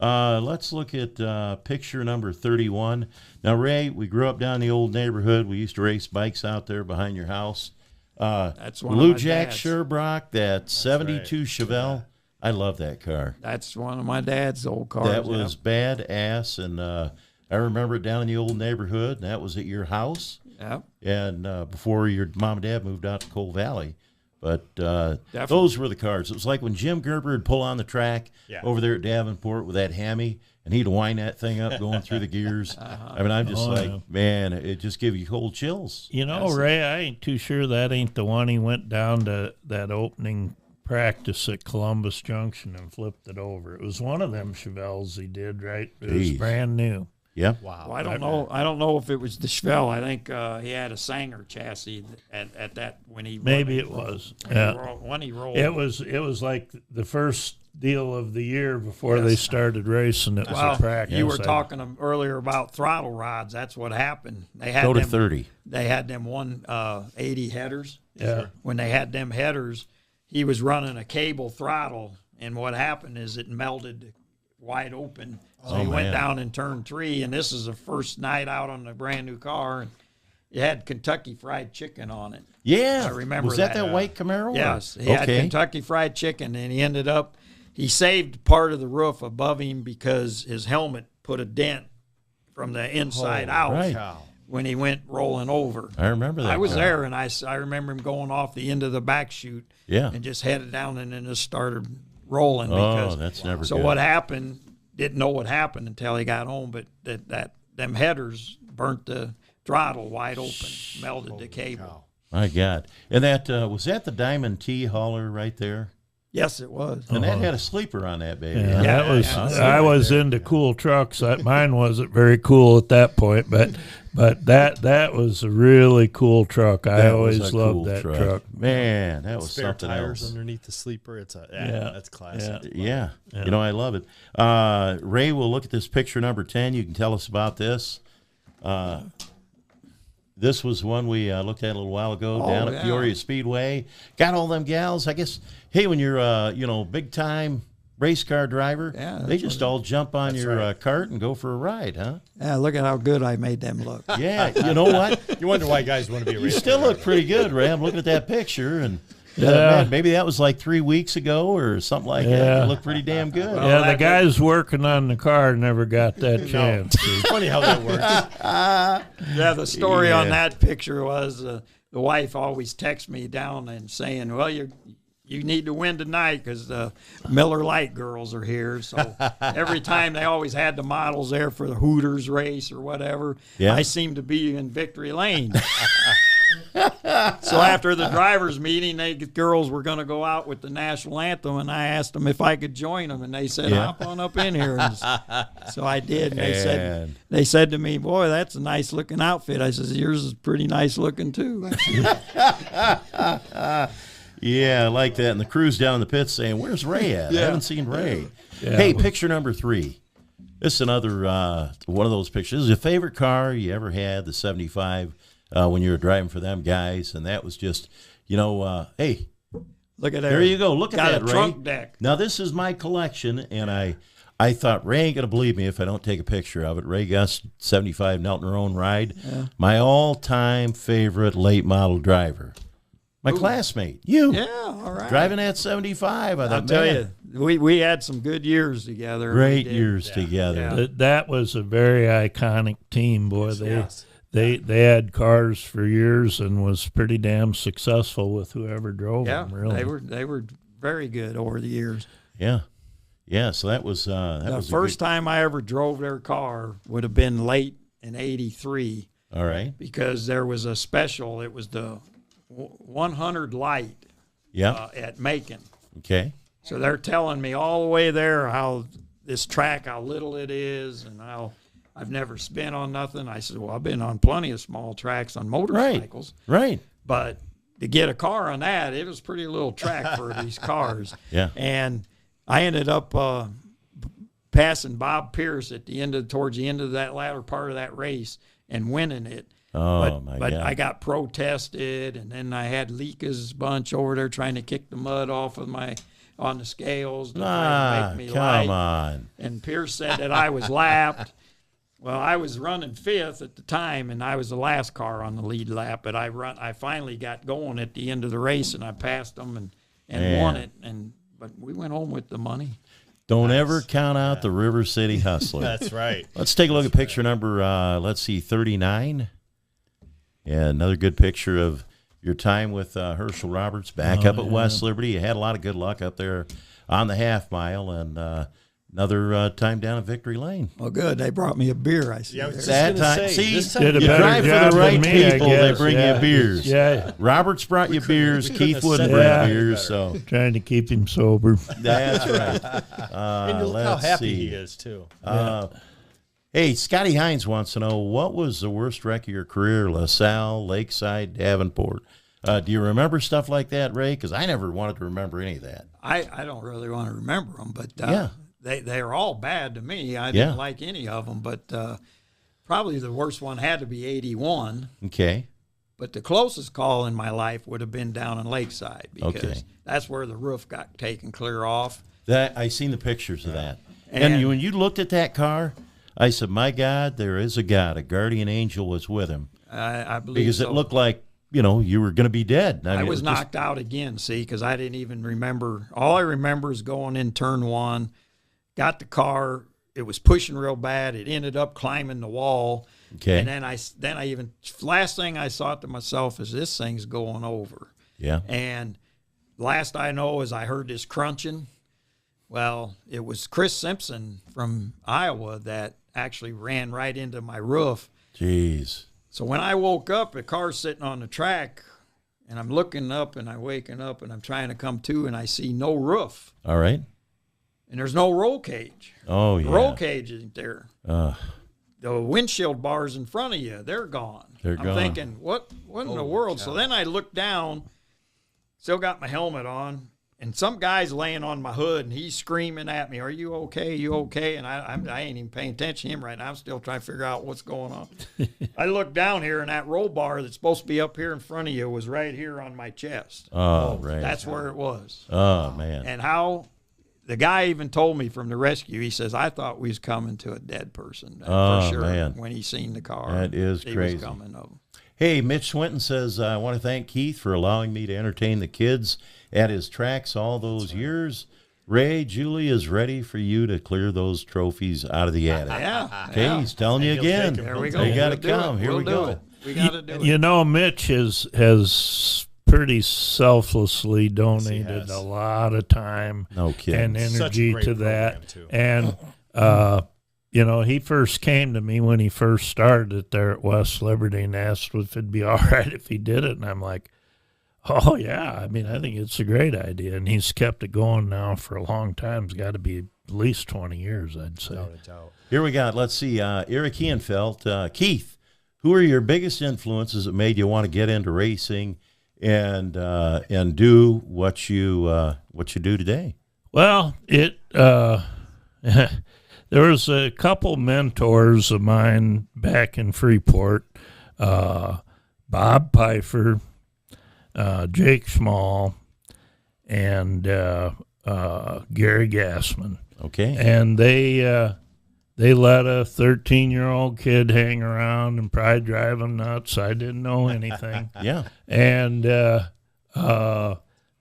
Let's look at picture number 31. Now, Ray, we grew up down the old neighborhood. We used to race bikes out there behind your house. That's one Lou of my Jack dad's. Sherbrooke, that 72 Chevelle. I love that car. That's one of my dad's old cars. That was badass, and I remember it down in the old neighborhood, and that was at your house, Yep. and before your mom and dad moved out to Coal Valley. But Definitely. those were the cars. It was like when Jim Gerber would pull on the track over there at Davenport with that hammy, and he'd wind that thing up going through the gears. I mean, I'm just man, it just gave you cold chills. Ray, I ain't too sure that ain't the one he went down to that opening practice at Columbus Junction and flipped it over. It was one of them Chevelles he did, right? It was Jeez. brand new. Yeah. Wow. Well, I don't know if it was the Chevelle. I think he had a Sanger chassis at that when he Maybe it was. when he rolled. It was like the first deal of the year before they started racing. It was a practice. You were talking earlier about throttle rods. That's what happened. They had Go to them, 30. They had them 180 headers. Yeah. When they had them headers, he was running a cable throttle, and what happened is it melted wide open. So he went down in turn 3, and this is the first night out on the brand new car, and it had Kentucky Fried Chicken on it. Yeah. I remember Was that that. that white Camaro? Yes, he had Kentucky Fried Chicken, and he ended up, he saved part of the roof above him because his helmet put a dent from the inside out right. when he went rolling over. I remember that. I was car. there, and I remember him going off the end of the back chute and just headed down and then just started rolling. Because, that's never so good. what happened, didn't know what happened until he got home, but that them headers burnt the throttle wide open, melted the cable. My God. And that was that the Diamond T hauler right there? Yes, it was. And that had a sleeper on that baby. Yeah, huh? that was. I was into cool trucks. Mine wasn't very cool at that point, but that was a really cool truck. I That was always a loved cool that truck. Man, that was Spare something tires else. underneath the sleeper. It's Yeah. that's classic. Yeah. I love it. Ray, we'll look at this picture number 10. You can tell us about this. This was one we looked at a little while ago down at Peoria Speedway. Got all them gals. I guess, hey, when you're big time race car driver, they just all jump on your cart and go for a ride, huh? Yeah, look at how good I made them look. Yeah, you know what? You wonder why guys want to be a You racer. still look pretty good, Ray. I'm looking at that picture, and Man, maybe that was like 3 weeks ago or something like that. You look pretty damn good. Yeah, the guys working on the car never got that chance. Funny how that works. Yeah, the story on that picture was the wife always texts me down and saying, well, you need to win tonight because the Miller Lite girls are here. So every time they always had the models there for the Hooters race or whatever, I seem to be in victory lane. So after the drivers' meeting, the girls were going to go out with the national anthem, and I asked them if I could join them, and they said, hop on up in here. And so I did. And they said to me, boy, that's a nice-looking outfit. I said, yours is pretty nice-looking, too. Yeah, I like that. And the crew's down in the pits saying, where's Ray at? I haven't seen Ray. Yeah. Hey, picture number 3. This is another one of those pictures. This is your favorite car you ever had, the 75, when you were driving for them guys. And that was just, hey. Look at that. There you go. Look at that, Ray. Trunk deck. Now, this is my collection, and I thought, Ray ain't going to believe me if I don't take a picture of it. Ray Guss, 75 Nelton Roan ride. Yeah. My all-time favorite late model driver. My classmate, you. Yeah, all right. Driving that 75. I'll tell you, we had some good years together. Great years together. Yeah. That was a very iconic team, boy. They had cars for years and was pretty damn successful with whoever drove them. Really, they were very good over the years. Yeah, yeah. So that was the first time I ever drove their car would have been late in '83. All right, because there was a special. It was the 100 light at Macon. Okay. So they're telling me all the way there how this track, how little it is, and how I've never spin on nothing. I said, well, I've been on plenty of small tracks on motorcycles. Right. But to get a car on that, it was pretty little track for these cars. Yeah. And I ended up passing Bob Pierce towards the end of that latter part of that race and winning it. But God. I got protested, and then I had Lika's bunch over there trying to kick the mud off of on the scales to try to make me light. Come on. And Pierce said that I was lapped. Well, I was running 5th at the time, and I was the last car on the lead lap. But I finally got going at the end of the race, and I passed them and won it. But we went home with the money. Don't ever count out the River City Hustler. That's right. Let's take a look at picture number, 39. Yeah, another good picture of your time with Herschel Roberts back up at West Liberty. You had a lot of good luck up there on the half mile, and another time down at Victory Lane. Well, good. They brought me a beer, I see. Yeah, I was that just time, say, see, did a you better drive job for the right than me, people, I guess. they bring you beers. Yeah. Roberts brought you beers, Keith have wouldn't said bring that beers, better. so Trying to keep him sober. that's right. and look how let's happy see. he is, too. Hey, Scotty Hines wants to know, what was the worst wreck of your career? LaSalle, Lakeside, Davenport. Do you remember stuff like that, Ray? Because I never wanted to remember any of that. I don't really want to remember them, but they are all bad to me. I didn't like any of them, but probably the worst one had to be 81. Okay. But the closest call in my life would have been down in Lakeside because that's where the roof got taken clear off. That I seen the pictures of that. And when you looked at that car, I said, my God, there is a God. A guardian angel was with him. I believe because so. it looked like, you were going to be dead. I was knocked out again, because I didn't even remember. All I remember is going in turn 1, got the car. It was pushing real bad. It ended up climbing the wall. Okay. And then I even, last thing I thought to myself is this thing's going over. Yeah. And last I know is I heard this crunching. Well, it was Chris Simpson from Iowa that actually ran right into my roof. Jeez. So when I woke up, the car's sitting on the track, and I'm looking up, and I'm waking up, and I'm trying to come to, and I see no roof. All right. And there's no roll cage. Oh, yeah. The roll cage isn't there. The windshield bars in front of you, they're gone. I'm thinking, what in the world? God. So then I looked down, still got my helmet on, and some guy's laying on my hood, and he's screaming at me, are you okay? You okay? And I ain't even paying attention to him right now. I'm still trying to figure out what's going on. I look down here, and that roll bar that's supposed to be up here in front of you was right here on my chest. Oh, right. That's where it was. Oh, man. And how the guy even told me from the rescue, he says, I thought we was coming to a dead person for sure man. when he seen the car. That is he crazy. was coming of. Hey, Mitch Swinton says, I want to thank Keith for allowing me to entertain the kids at his tracks all those years. Ray, Julie is ready for you to clear those trophies out of the attic. Yeah. Okay, he's telling you again. There we go. You got to We'll do come. it. Here We'll we do go. it. We got to do it. You know, Mitch has pretty selflessly donated a lot of time No kidding. and Such a energy great to program, that. too. And, you know, he first came to me when he first started it there at West Liberty and asked if it'd be all right if he did it. And I'm like, oh, yeah. I mean, I think it's a great idea. And he's kept it going now for a long time. It's got to be at least 20 years, I'd say. Without a doubt. Here we got, let's see, Eric Hienfeld. Keith, who are your biggest influences that made you want to get into racing and do what you do today? Well, there was a couple mentors of mine back in Freeport, Bob Pfeiffer, Jake Schmall, and Gary Gassman. Okay. And they let a 13-year-old kid hang around and probably drive them nuts. I didn't know anything. Yeah. And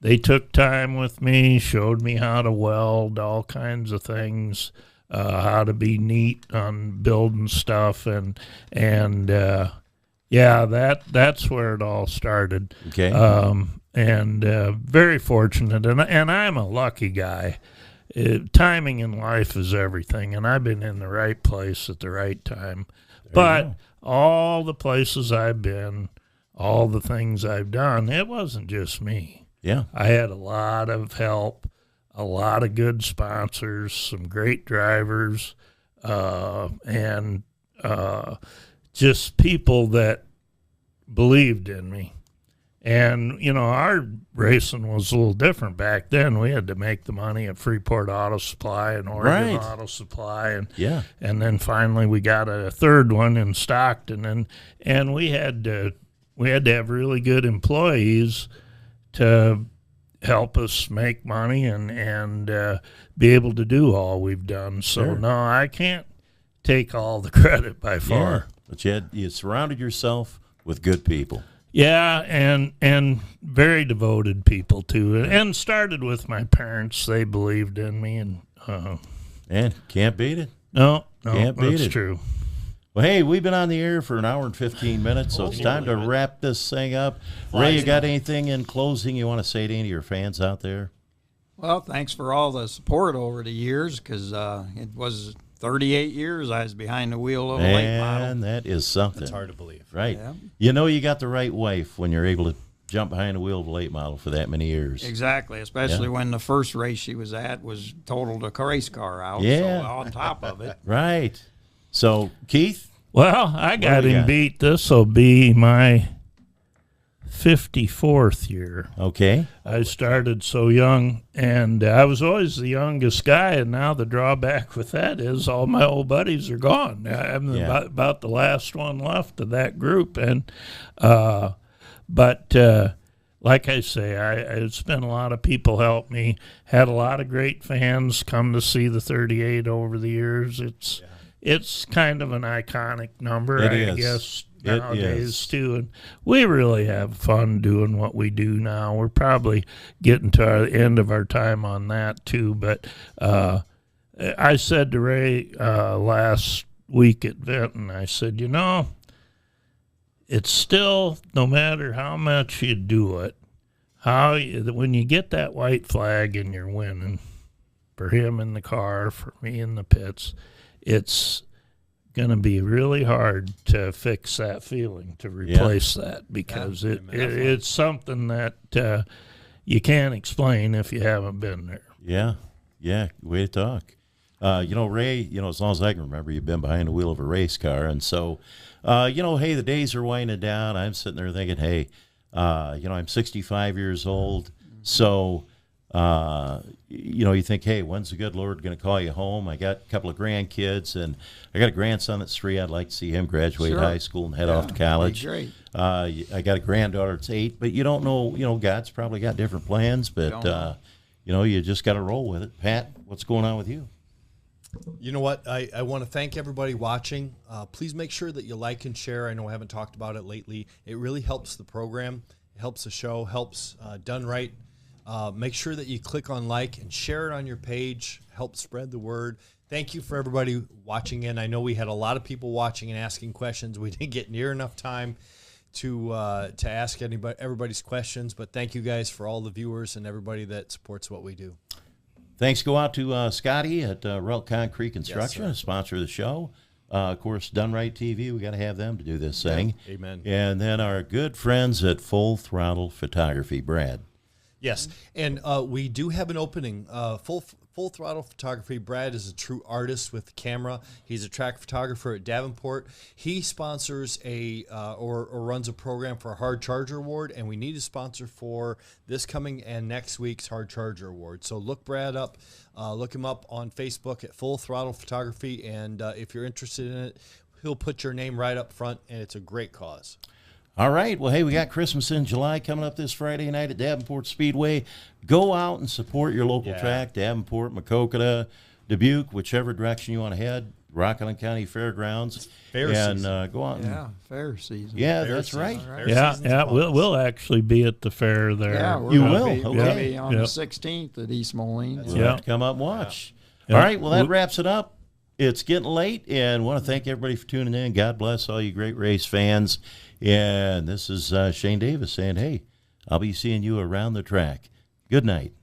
they took time with me, showed me how to weld, all kinds of things, how to be neat on building stuff, and yeah, that's where it all started. Okay. And very fortunate, and I'm a lucky guy. Timing in life is everything, and I've been in the right place at the right time. But all the places I've been, all the things I've done, it wasn't just me. Yeah. I had a lot of help, a lot of good sponsors, some great drivers, and just people that believed in me. And, you know, our racing was a little different back then. We had to make the money at Freeport Auto Supply and Oregon Right. Auto Supply. And Yeah. and then finally we got a third one in Stockton. And we had to have really good employees to help us make money and be able to do all we've done. So, Sure. no, I can't take all the credit by Yeah. far. But you surrounded yourself with good people. Yeah, and very devoted people too. And started with my parents. They believed in me, and And can't beat it. no, Can't beat that's it. true. Well, hey, we've been on the air for an hour and 15 minutes, so it's time to wrap this thing up. Ray, you got anything in closing you want to say to any of your fans out there? Well, thanks for all the support over the years, because it was 38 years I was behind the wheel of a late model. Man, that is something. It's hard to believe. Right. Yeah. You know you got the right wife when you're able to jump behind the wheel of a late model for that many years. Exactly, especially Yeah. when the first race she was at was totaled a race car out. Yeah. So on top of it. Right. So, Keith? Well, I got do you him got? beat. This will be my 54th year. Okay. I started so young, and I was always the youngest guy, and now the drawback with that is all my old buddies are gone. I'm Yeah. about the last one left of that group, and but like I say, it's been a lot of people help me. Had a lot of great fans come to see the 38 over the years. It's kind of an iconic number, It I is. guess, It nowadays is. too. And we really have fun doing what we do now. We're probably getting to our end of our time on that too. But I said to Ray last week at Vinton, I said, you know, it's still, no matter how much you do it, when you get that white flag and you're winning, for him in the car, for me in the pits, it's going to be really hard to fix that feeling, to replace that, because it's something that you can't explain if you haven't been there. Yeah. Yeah. Way to talk. You know, Ray, as long as I can remember, you've been behind the wheel of a race car. And so, hey, the days are winding down. I'm sitting there thinking, hey, I'm 65 years old. So, you think, hey, when's the good Lord going to call you home? I got a couple of grandkids, and I got a grandson that's 3. I'd like to see him graduate Sure. high school and head off to college. Great. I got a granddaughter that's 8, but you don't know, God's probably got different plans, but, Don't know. you just got to roll with it. Pat, what's going on with you? You know what? I want to thank everybody watching. Please make sure that you like and share. I know I haven't talked about it lately. It really helps the program. It helps the show, helps Done Right. Make sure that you click on like and share it on your page. Help spread the word. Thank you for everybody watching in. I know we had a lot of people watching and asking questions. We didn't get near enough time to ask everybody's questions, but thank you guys for all the viewers and everybody that supports what we do. Thanks go out to Scotty at Relt Concrete Construction, Yes, a sponsor of the show. Of course, Done Right TV, we got to have them to do this thing. Amen. And then our good friends at Full Throttle Photography, Brad. Yes, and we do have an opening. Full Throttle Photography. Brad is a true artist with the camera. He's a track photographer at Davenport. He sponsors or runs a program for a Hard Charger Award, and we need a sponsor for this coming and next week's Hard Charger Award. So look Brad up. Look him up on Facebook at Full Throttle Photography, and if you're interested in it, he'll put your name right up front, and it's a great cause. All right. Well, hey, we got Christmas in July coming up this Friday night at Davenport Speedway. Go out and support your local track, Davenport, Maquoketa, Dubuque, whichever direction you want to head, Rockland County Fairgrounds. Fair and season. Go out. Fair season. Yeah, Fair that's season. right. Fair Yeah, season's yeah, upon us. we'll actually be at the fair there. Yeah, we're You gonna will? be, Okay. we'll be on the Yep. 16th at East Moline. You'll Yeah. have to come up and watch. Yeah. All right. Well, that wraps it up. It's getting late, and want to thank everybody for tuning in. God bless all you great race fans. And this is Shane Davis saying, hey, I'll be seeing you around the track. Good night.